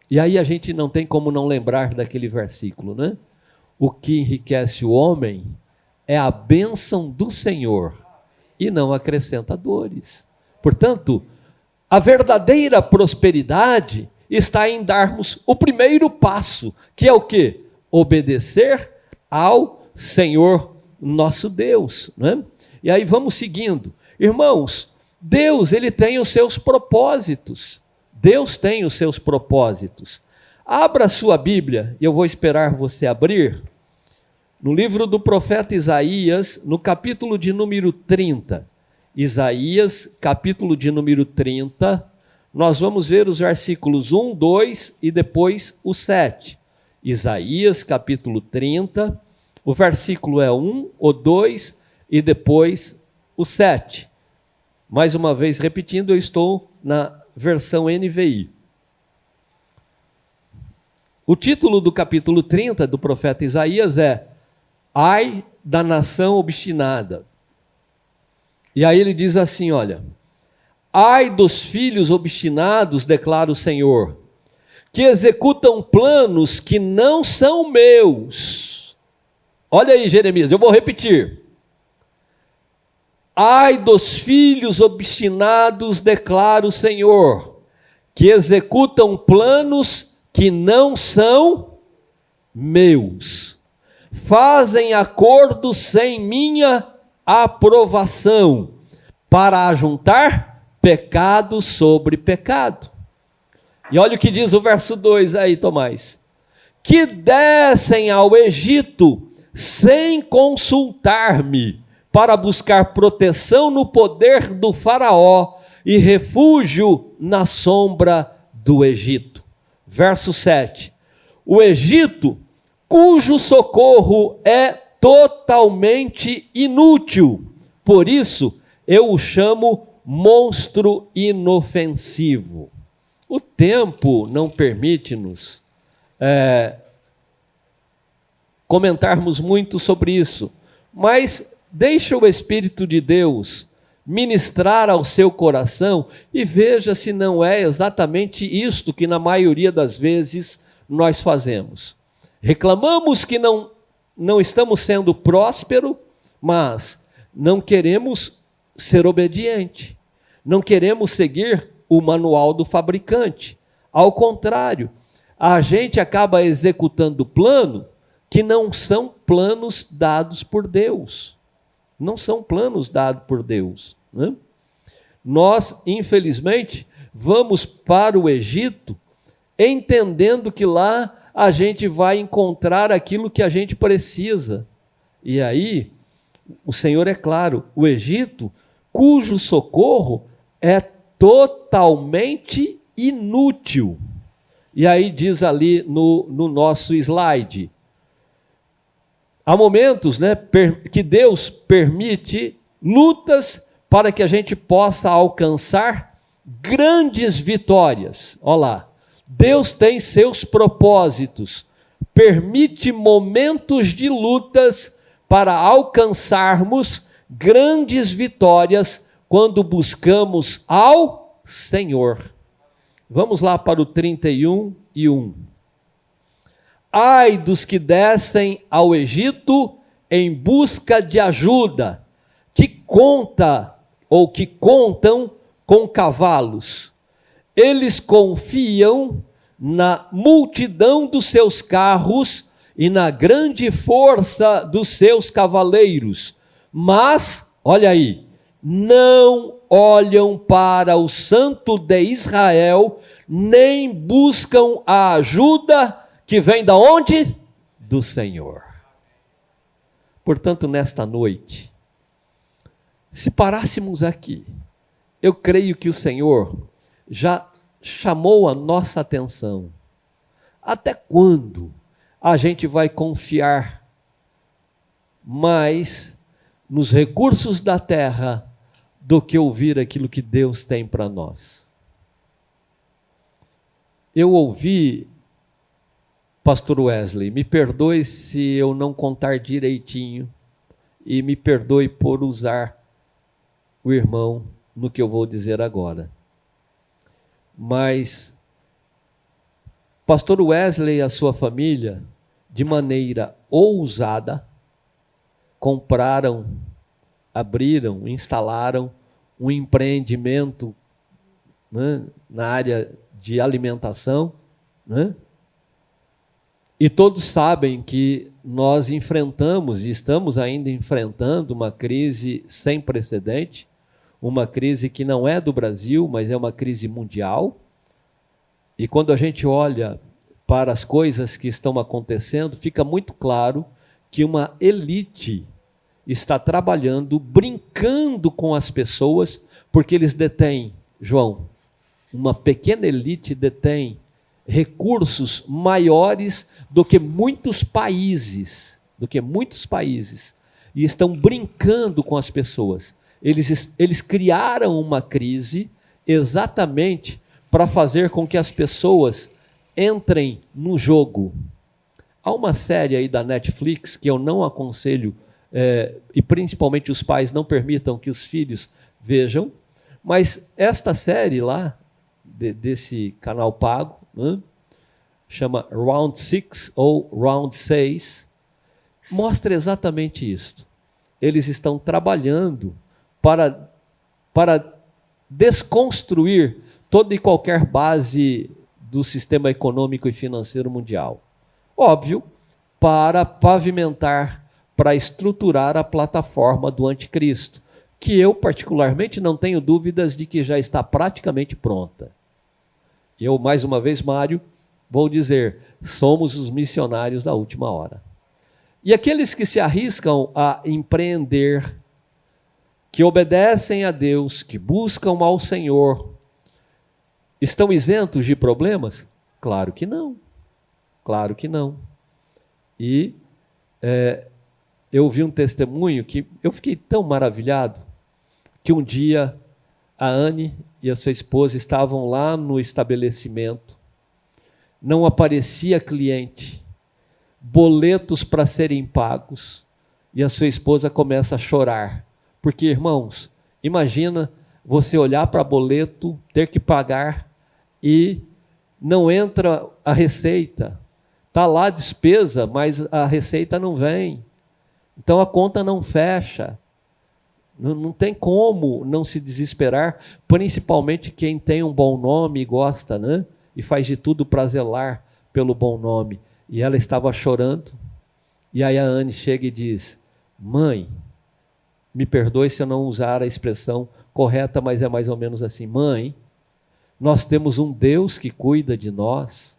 E aí a gente não tem como não lembrar daquele versículo, né? O que enriquece o homem é a bênção do Senhor e não acrescenta dores. Portanto, a verdadeira prosperidade está em darmos o primeiro passo, que é o quê? Obedecer ao Senhor nosso Deus, né? E aí vamos seguindo. Irmãos, Deus, ele tem os seus propósitos. Deus tem os seus propósitos. Abra a sua Bíblia, e eu vou esperar você abrir, no livro do profeta Isaías, no capítulo de número 30. Isaías, capítulo de número 30, nós vamos ver os versículos 1, 2 e depois o 7. Isaías, capítulo 30, o versículo é 1, o 2 e depois o 7. Mais uma vez repetindo, eu estou na versão NVI. O título do capítulo 30 do profeta Isaías é Ai da nação obstinada. E aí ele diz assim, olha: ai dos filhos obstinados, declara o Senhor, que executam planos que não são meus. Olha aí, Jeremias, eu vou repetir. Ai dos filhos obstinados, declara o Senhor, que executam planos que não são meus. Fazem acordo sem minha aprovação, para ajuntar pecado sobre pecado. E olha o que diz o verso 2 aí, Tomás. Que descem ao Egito sem consultar-me, para buscar proteção no poder do faraó e refúgio na sombra do Egito. Verso 7. O Egito, cujo socorro é totalmente inútil, por isso eu o chamo monstro inofensivo. O tempo não permite-nos comentarmos muito sobre isso, mas deixa o Espírito de Deus ministrar ao seu coração e veja se não é exatamente isto que na maioria das vezes nós fazemos. Reclamamos que não estamos sendo prósperos, mas não queremos ser obediente, não queremos seguir o manual do fabricante. Ao contrário, a gente acaba executando plano que não são planos dados por Deus. Não são planos dados por Deus, né? Nós, infelizmente, vamos para o Egito entendendo que lá a gente vai encontrar aquilo que a gente precisa. E aí, o Senhor é claro, o Egito, cujo socorro é totalmente inútil. E aí diz ali no nosso slide, há momentos, né, que Deus permite lutas para que a gente possa alcançar grandes vitórias. Olha lá, Deus tem seus propósitos, permite momentos de lutas para alcançarmos grandes vitórias quando buscamos ao Senhor. Vamos lá para o 31 e 1. Ai dos que descem ao Egito em busca de ajuda, que contam com cavalos. Eles confiam na multidão dos seus carros e na grande força dos seus cavaleiros. Mas, olha aí, não olham para o Santo de Israel, nem buscam a ajuda que vem da onde? Do Senhor. Portanto, nesta noite, se parássemos aqui, eu creio que o Senhor já chamou a nossa atenção. Até quando a gente vai confiar mais nos recursos da terra do que ouvir aquilo que Deus tem para nós? Eu ouvi, Pastor Wesley, me perdoe se eu não contar direitinho e me perdoe por usar o irmão no que eu vou dizer agora. Mas Pastor Wesley e a sua família, de maneira ousada, compraram abriram, instalaram um empreendimento, né, na área de alimentação, né? E todos sabem que nós enfrentamos e estamos ainda enfrentando uma crise sem precedente, uma crise que não é do Brasil, mas é uma crise mundial. E quando a gente olha para as coisas que estão acontecendo, fica muito claro que uma elite está trabalhando, brincando com as pessoas, porque eles detêm, João, uma pequena elite detém recursos maiores do que muitos países, e estão brincando com as pessoas. Eles criaram uma crise exatamente para fazer com que as pessoas entrem no jogo. Há uma série aí da Netflix que eu não aconselho, e principalmente os pais não permitam que os filhos vejam, mas esta série lá, desse canal pago, né, chama Round 6 ou Round 6, mostra exatamente isso. Eles estão trabalhando para desconstruir toda e qualquer base do sistema econômico e financeiro mundial. Óbvio, para pavimentar, para estruturar a plataforma do anticristo, que eu particularmente não tenho dúvidas de que já está praticamente pronta. Eu, mais uma vez, Mário, vou dizer, somos os missionários da última hora. E aqueles que se arriscam a empreender, que obedecem a Deus, que buscam ao Senhor, estão isentos de problemas? Claro que não. Claro que não. E eu vi um testemunho que eu fiquei tão maravilhado, que um dia a Anne e a sua esposa estavam lá no estabelecimento, não aparecia cliente, boletos para serem pagos, e a sua esposa começa a chorar, porque, irmãos, imagina você olhar para boleto, ter que pagar, e não entra a receita, está lá a despesa, mas a receita não vem, então a conta não fecha. Não tem como não se desesperar, principalmente quem tem um bom nome e gosta, né? E faz de tudo para zelar pelo bom nome. E ela estava chorando, e aí a Anne chega e diz: mãe, me perdoe se eu não usar a expressão correta, mas é mais ou menos assim: mãe, nós temos um Deus que cuida de nós,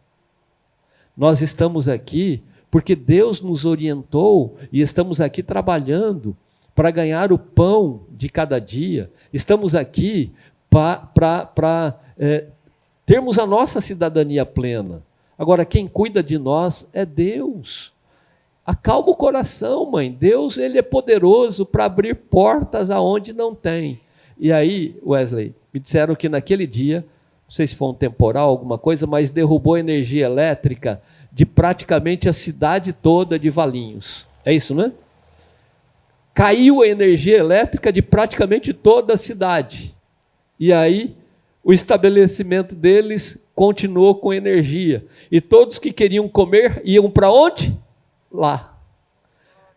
nós estamos aqui porque Deus nos orientou e estamos aqui trabalhando para ganhar o pão de cada dia, estamos aqui para termos a nossa cidadania plena. Agora, quem cuida de nós é Deus. Acalma o coração, mãe. Deus, ele é poderoso para abrir portas aonde não tem. E aí, Wesley, me disseram que naquele dia, não sei se foi um temporal, alguma coisa, mas derrubou a energia elétrica de praticamente a cidade toda de Valinhos. É isso, não é? Caiu a energia elétrica de praticamente toda a cidade. E aí, o estabelecimento deles continuou com energia. E todos que queriam comer iam para onde? Lá.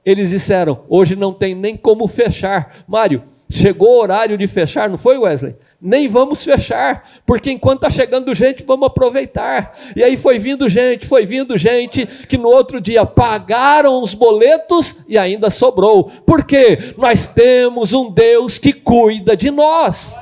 Eles disseram: hoje não tem nem como fechar. Mário, chegou o horário de fechar, não foi, Wesley? Nem vamos fechar, porque enquanto está chegando gente, vamos aproveitar. E aí foi vindo gente, que no outro dia pagaram os boletos e ainda sobrou. Por quê? Nós temos um Deus que cuida de nós.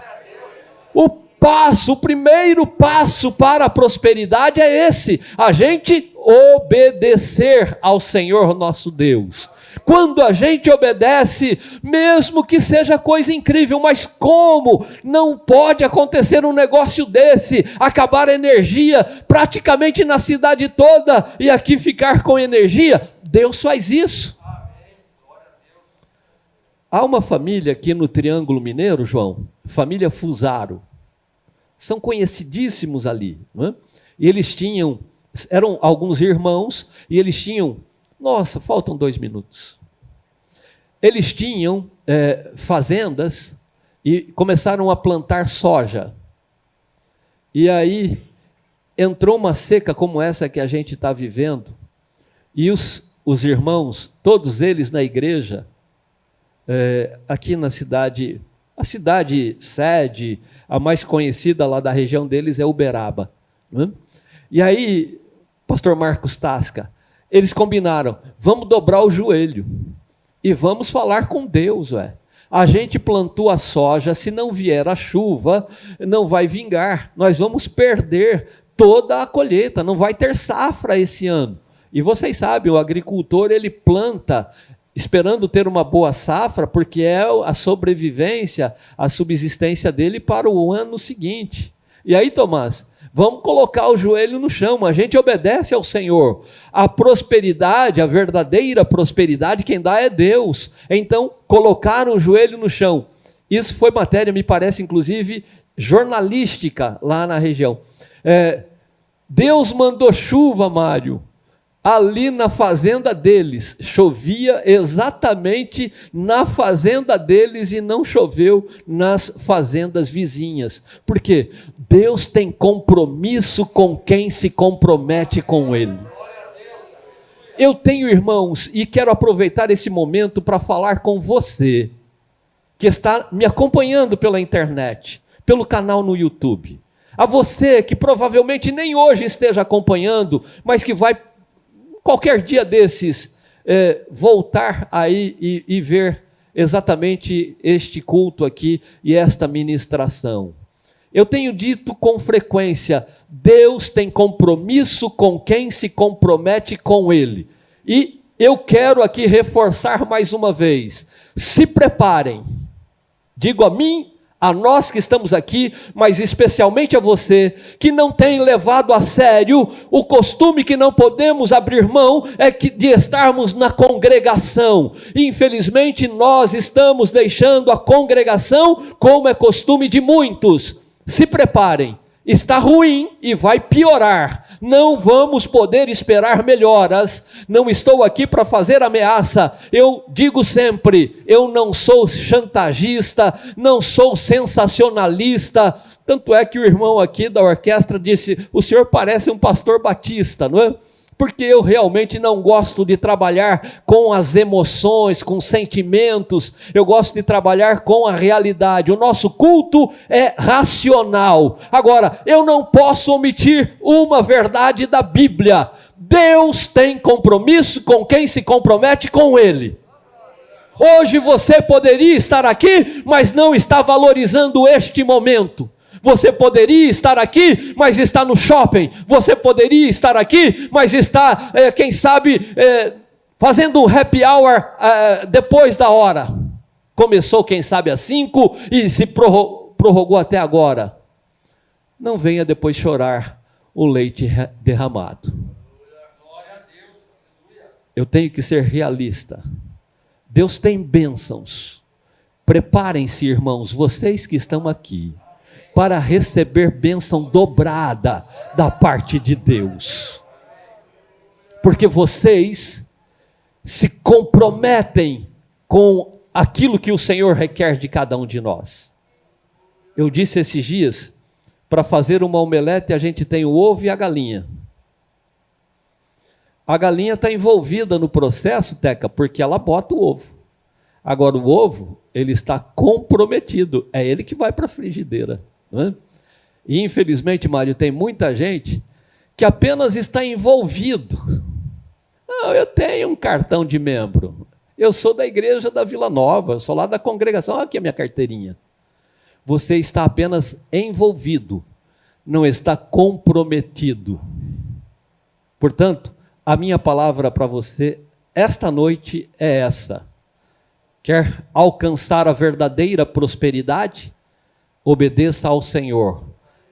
O primeiro passo para a prosperidade é esse: a gente obedecer ao Senhor nosso Deus. Quando a gente obedece, mesmo que seja coisa incrível, mas como não pode acontecer um negócio desse, acabar a energia praticamente na cidade toda e aqui ficar com energia? Deus faz isso. Há uma família aqui no Triângulo Mineiro, João, família Fusaro, são conhecidíssimos ali, não é? E eles eram alguns irmãos, e eles tinham, nossa, faltam 2 minutos. Eles tinham fazendas e começaram a plantar soja. E aí entrou uma seca como essa que a gente está vivendo, e os irmãos, todos eles na igreja, aqui na cidade, a cidade sede, a mais conhecida lá da região deles é Uberaba, né? E aí, pastor Marcos Tasca, eles combinaram, vamos dobrar o joelho e vamos falar com Deus, A gente plantou a soja, se não vier a chuva, não vai vingar, nós vamos perder toda a colheita, não vai ter safra esse ano. E vocês sabem, o agricultor ele planta esperando ter uma boa safra, porque é a sobrevivência, a subsistência dele para o ano seguinte. E aí, Tomás, vamos colocar o joelho no chão, a gente obedece ao Senhor. A prosperidade, a verdadeira prosperidade, quem dá é Deus. Então, colocaram o joelho no chão. Isso foi matéria, me parece, inclusive, jornalística lá na região. Deus mandou chuva, Mário. Ali na fazenda deles, chovia exatamente na fazenda deles e não choveu nas fazendas vizinhas. Por quê? Deus tem compromisso com quem se compromete com Ele. Eu tenho irmãos e quero aproveitar esse momento para falar com você, que está me acompanhando pela internet, pelo canal no YouTube. A você que provavelmente nem hoje esteja acompanhando, mas que vai qualquer dia desses voltar aí e ver exatamente este culto aqui e esta ministração. Eu tenho dito com frequência, Deus tem compromisso com quem se compromete com Ele. E eu quero aqui reforçar mais uma vez, se preparem, digo a mim, a nós que estamos aqui, mas especialmente a você, que não tem levado a sério o costume que não podemos abrir mão, de estarmos na congregação. Infelizmente nós estamos deixando a congregação como é costume de muitos. Se preparem, está ruim e vai piorar. Não vamos poder esperar melhoras. Não estou aqui para fazer ameaça. Eu digo sempre, eu não sou chantagista, não sou sensacionalista. Tanto é que o irmão aqui da orquestra disse, o senhor parece um pastor batista, não é? Porque eu realmente não gosto de trabalhar com as emoções, com sentimentos, eu gosto de trabalhar com a realidade. O nosso culto é racional. Agora, eu não posso omitir uma verdade da Bíblia. Deus tem compromisso com quem se compromete com Ele. Hoje você poderia estar aqui, mas não está valorizando este momento. Você poderia estar aqui, mas está no shopping. Você poderia estar aqui, mas está, quem sabe, fazendo um happy hour depois da hora. Começou, quem sabe, às 5 e se prorrogou até agora. Não venha depois chorar o leite derramado. Eu tenho que ser realista. Deus tem bênçãos. Preparem-se, irmãos, vocês que estão aqui, para receber bênção dobrada da parte de Deus. Porque vocês se comprometem com aquilo que o Senhor requer de cada um de nós. Eu disse esses dias, para fazer uma omelete a gente tem o ovo e a galinha. A galinha está envolvida no processo, Teca, porque ela bota o ovo. Agora o ovo, ele está comprometido, é ele que vai para a frigideira. Não é? E infelizmente, Mário, tem muita gente que apenas está envolvido. Não, eu tenho um cartão de membro, eu sou da igreja da Vila Nova, eu sou lá da congregação, olha aqui a minha carteirinha. Você está apenas envolvido, não está comprometido. Portanto, a minha palavra para você esta noite é essa: quer alcançar a verdadeira prosperidade? Obedeça ao Senhor,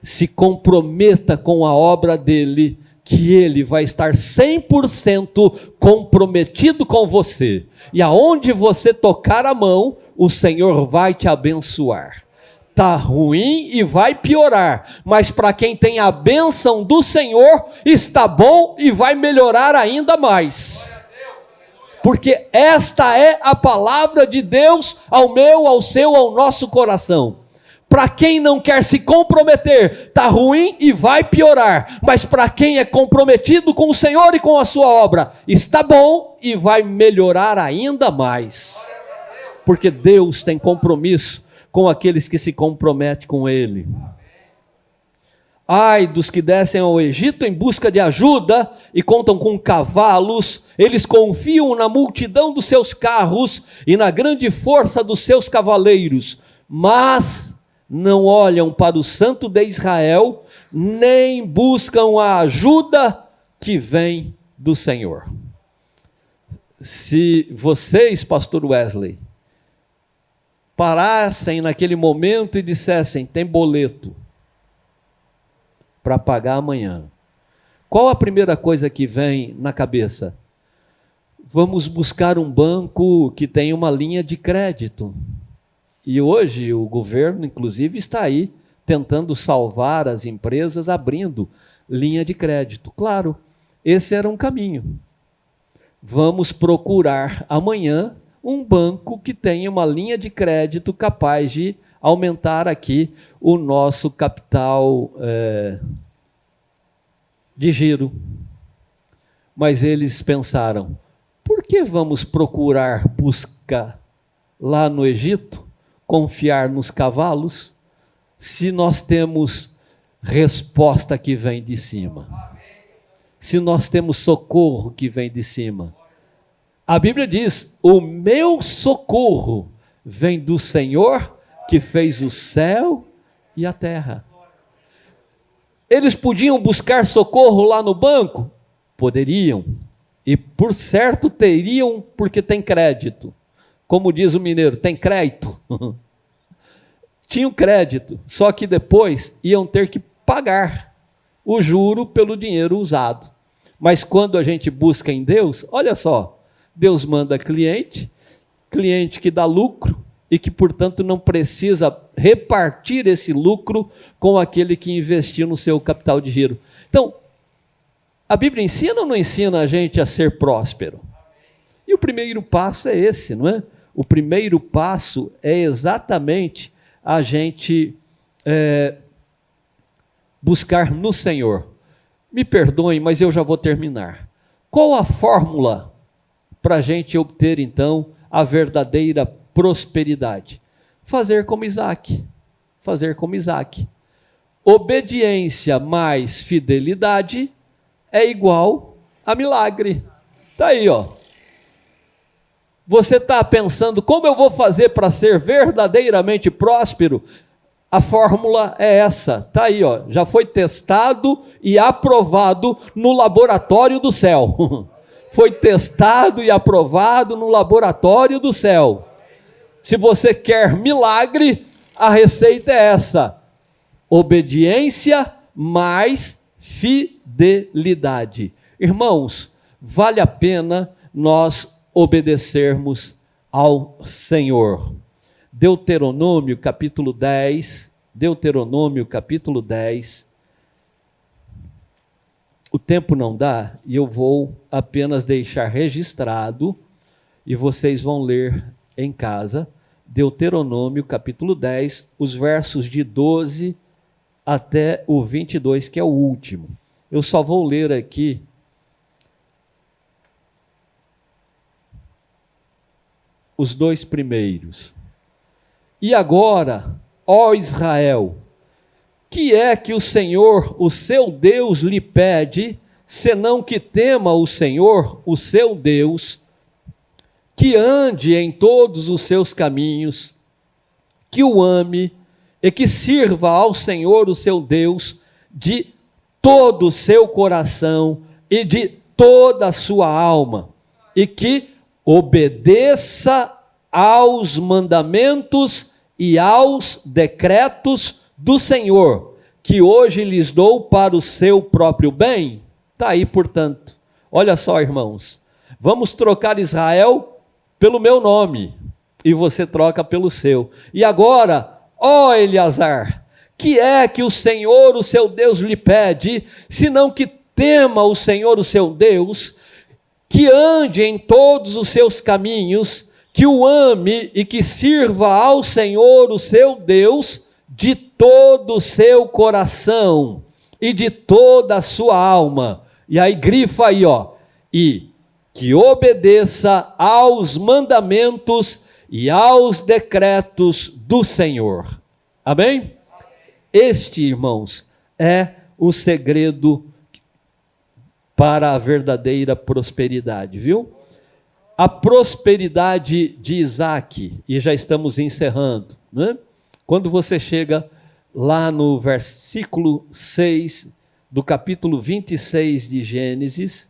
se comprometa com a obra dele, que ele vai estar 100% comprometido com você, e aonde você tocar a mão, o Senhor vai te abençoar. Está ruim e vai piorar, mas para quem tem a bênção do Senhor, está bom e vai melhorar ainda mais. Porque esta é a palavra de Deus ao meu, ao seu, ao nosso coração. Para quem não quer se comprometer, está ruim e vai piorar. Mas para quem é comprometido com o Senhor e com a sua obra, está bom e vai melhorar ainda mais. porque Deus tem compromisso com aqueles que se comprometem com Ele. Ai dos que descem ao Egito em busca de ajuda e contam com cavalos, eles confiam na multidão dos seus carros e na grande força dos seus cavaleiros, mas não olham para o Santo de Israel, nem buscam a ajuda que vem do Senhor. Se vocês, pastor Wesley, parassem naquele momento e dissessem, tem boleto para pagar amanhã, qual a primeira coisa que vem na cabeça? Vamos buscar um banco que tem uma linha de crédito. E hoje o governo, inclusive, está aí tentando salvar as empresas, abrindo linha de crédito. Claro, esse era um caminho. Vamos procurar amanhã um banco que tenha uma linha de crédito capaz de aumentar aqui o nosso capital de giro. Mas eles pensaram, por que vamos buscar lá no Egito, confiar nos cavalos, se nós temos resposta que vem de cima? Se nós temos socorro que vem de cima. A Bíblia diz, o meu socorro vem do Senhor que fez o céu e a terra. Eles podiam buscar socorro lá no banco? Poderiam. E por certo teriam, porque tem crédito. Como diz o mineiro, tem crédito. Tinham crédito, só que depois iam ter que pagar o juro pelo dinheiro usado. Mas quando a gente busca em Deus, olha só, Deus manda cliente que dá lucro e que, portanto, não precisa repartir esse lucro com aquele que investiu no seu capital de giro. Então, a Bíblia ensina ou não ensina a gente a ser próspero? E o primeiro passo é esse, não é? O primeiro passo é exatamente a gente buscar no Senhor. Me perdoem, mas eu já vou terminar. Qual a fórmula para a gente obter, então, a verdadeira prosperidade? Fazer como Isaac. Fazer como Isaac. Obediência mais fidelidade é igual a milagre. Está aí, ó. Você está pensando, como eu vou fazer para ser verdadeiramente próspero? A fórmula é essa, está aí, ó. Já foi testado e aprovado no laboratório do céu. Foi testado e aprovado no laboratório do céu. Se você quer milagre, a receita é essa: obediência mais fidelidade. Irmãos, vale a pena nós obedecermos ao Senhor. Deuteronômio capítulo 10, o tempo não dá e eu vou apenas deixar registrado e vocês vão ler em casa, Deuteronômio capítulo 10, os versos de 12 até o 22, que é o último. Eu só vou ler aqui os dois primeiros. E agora, ó Israel, que é que o Senhor, o seu Deus, lhe pede, senão que tema o Senhor, o seu Deus, que ande em todos os seus caminhos, que o ame e que sirva ao Senhor, o seu Deus, de todo o seu coração e de toda a sua alma, e que obedeça aos mandamentos e aos decretos do Senhor, que hoje lhes dou para o seu próprio bem. Está aí, portanto. Olha só, irmãos, vamos trocar Israel pelo meu nome, e você troca pelo seu. E agora, ó Eleazar, que é que o Senhor, o seu Deus, lhe pede, senão que tema o Senhor, o seu Deus, que ande em todos os seus caminhos, que o ame e que sirva ao Senhor, o seu Deus, de todo o seu coração e de toda a sua alma. E aí grifa aí, ó, e que obedeça aos mandamentos e aos decretos do Senhor. Amém? Este, irmãos, é o segredo para a verdadeira prosperidade, viu? A prosperidade de Isaac, e já estamos encerrando, né? Quando você chega lá no versículo 6 do capítulo 26 de Gênesis,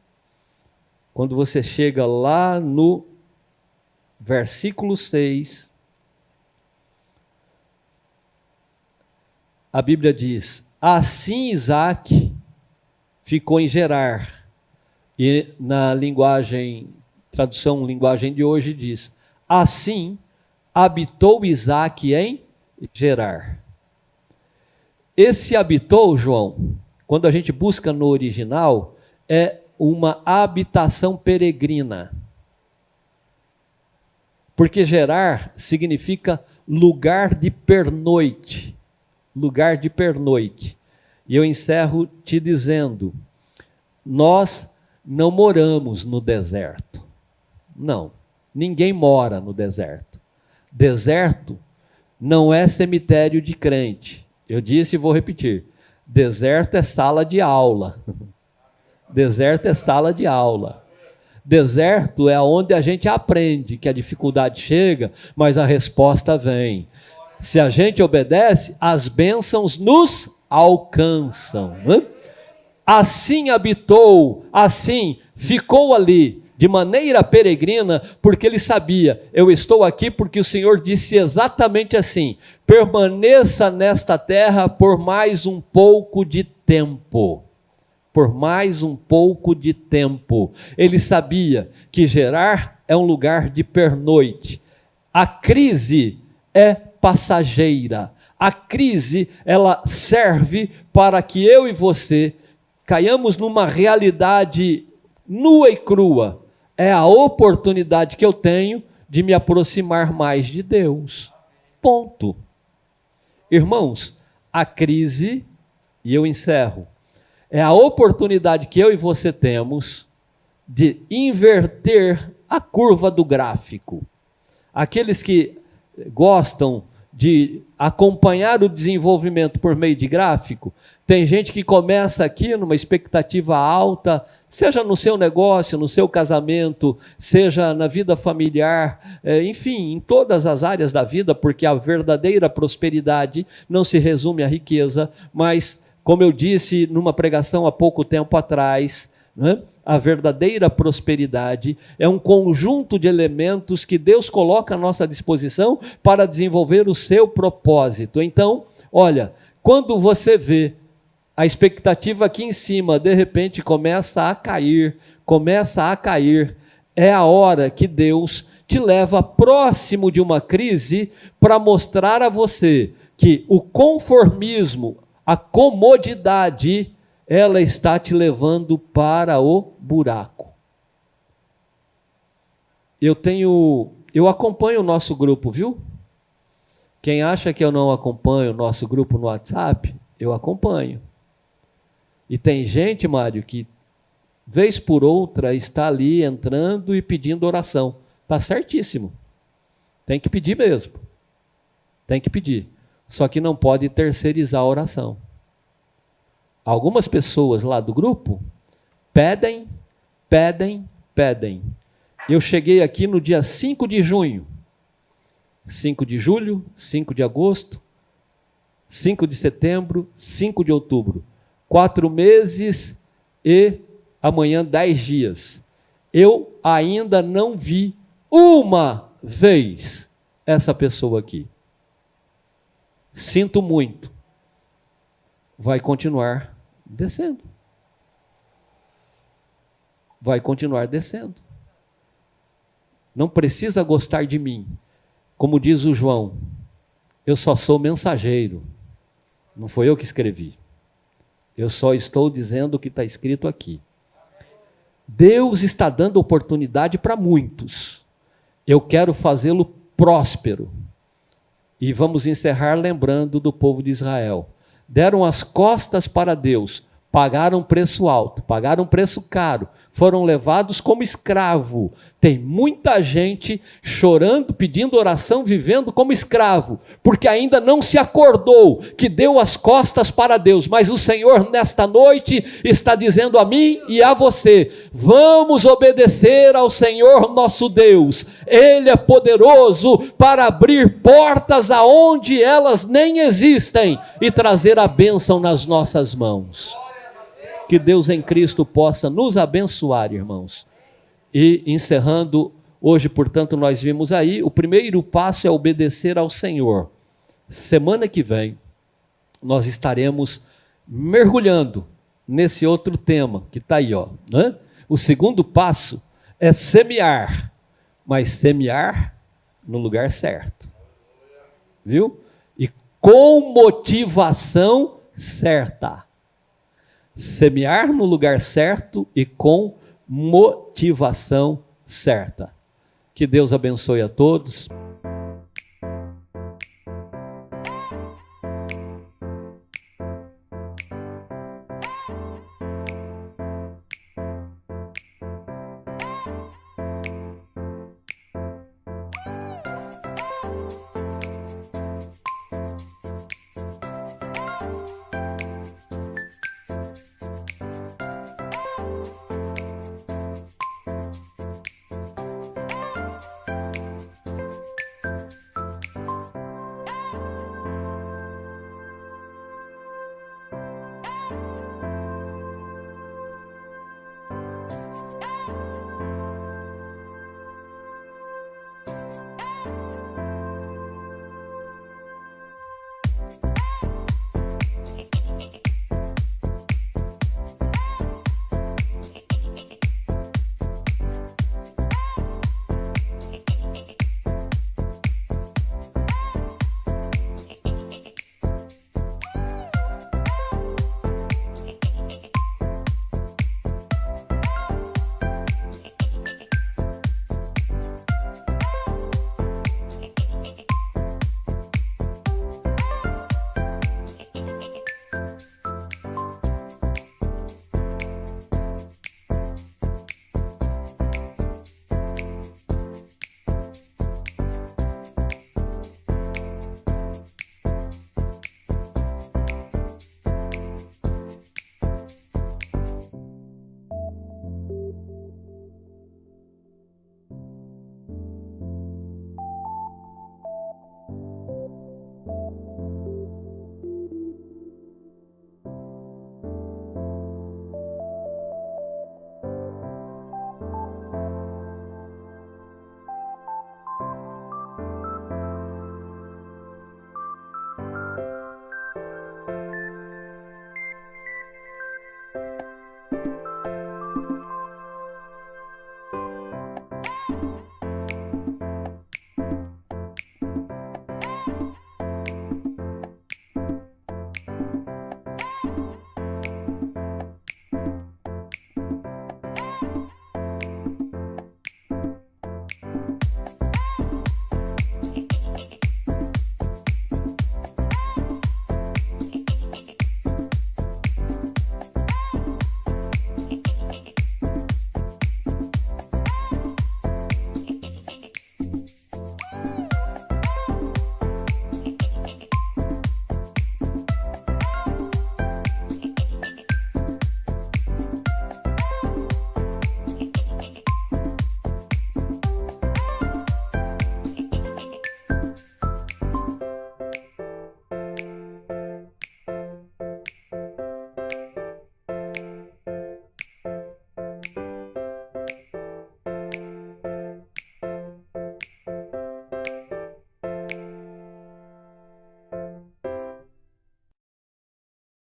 quando você chega lá no versículo 6, a Bíblia diz: assim Isaac ficou em Gerar, e na tradução linguagem de hoje diz: assim habitou Isaac em Gerar. Esse habitou, João, quando a gente busca no original, é uma habitação peregrina. Porque Gerar significa lugar de pernoite. Lugar de pernoite. E eu encerro te dizendo: nós não moramos no deserto. Não, ninguém mora no deserto. Deserto não é cemitério de crente. Eu disse e vou repetir: deserto é sala de aula. Deserto é sala de aula. Deserto é onde a gente aprende que a dificuldade chega, mas a resposta vem. Se a gente obedece, as bênçãos nos alcançam. Né? Assim habitou, assim ficou ali, de maneira peregrina, porque ele sabia: eu estou aqui porque o Senhor disse exatamente assim: permaneça nesta terra por mais um pouco de tempo. Por mais um pouco de tempo. Ele sabia que Gerar é um lugar de pernoite. A crise é passageira. A crise, ela serve para que eu e você caiamos numa realidade nua e crua. É a oportunidade que eu tenho de me aproximar mais de Deus. Ponto. Irmãos, a crise, e eu encerro, é a oportunidade que eu e você temos de inverter a curva do gráfico. Aqueles que gostam de acompanhar o desenvolvimento por meio de gráfico, tem gente que começa aqui numa expectativa alta, seja no seu negócio, no seu casamento, seja na vida familiar, enfim, em todas as áreas da vida, porque a verdadeira prosperidade não se resume à riqueza, mas, como eu disse numa pregação há pouco tempo atrás, né, a verdadeira prosperidade é um conjunto de elementos que Deus coloca à nossa disposição para desenvolver o seu propósito. Então, olha, quando você vê a expectativa aqui em cima, de repente começa a cair, é a hora que Deus te leva próximo de uma crise para mostrar a você que o conformismo, a comodidade, ela está te levando para o buraco. Eu acompanho o nosso grupo, viu? Quem acha que eu não acompanho o nosso grupo no WhatsApp, eu acompanho. E tem gente, Mário, que vez por outra está ali entrando e pedindo oração. Está certíssimo. Tem que pedir mesmo. Tem que pedir. Só que não pode terceirizar a oração. Algumas pessoas lá do grupo pedem. Eu cheguei aqui no dia 5 de junho, 5 de julho, 5 de agosto, 5 de setembro, 5 de outubro. 4 meses e amanhã 10 dias. Eu ainda não vi uma vez essa pessoa aqui. Sinto muito. Vai continuar descendo. Vai continuar descendo. Não precisa gostar de mim. Como diz o João, eu só sou mensageiro. Não foi eu que escrevi. Eu só estou dizendo o que está escrito aqui. Deus está dando oportunidade para muitos. Eu quero fazê-lo próspero. E vamos encerrar lembrando do povo de Israel. Deram as costas para Deus, pagaram preço alto, pagaram preço caro, foram levados como escravo. Tem muita gente chorando, pedindo oração, vivendo como escravo, porque ainda não se acordou, que deu as costas para Deus. Mas o Senhor nesta noite está dizendo a mim e a você: vamos obedecer ao Senhor nosso Deus. Ele é poderoso para abrir portas aonde elas nem existem e trazer a bênção nas nossas mãos. Que Deus em Cristo possa nos abençoar, irmãos. E encerrando, hoje, portanto, nós vimos aí, o primeiro passo é obedecer ao Senhor. Semana que vem, nós estaremos mergulhando nesse outro tema, que está aí, ó, né? O segundo passo é semear, mas semear no lugar certo. Viu? E com motivação certa. Semear no lugar certo e com motivação certa. Que Deus abençoe a todos.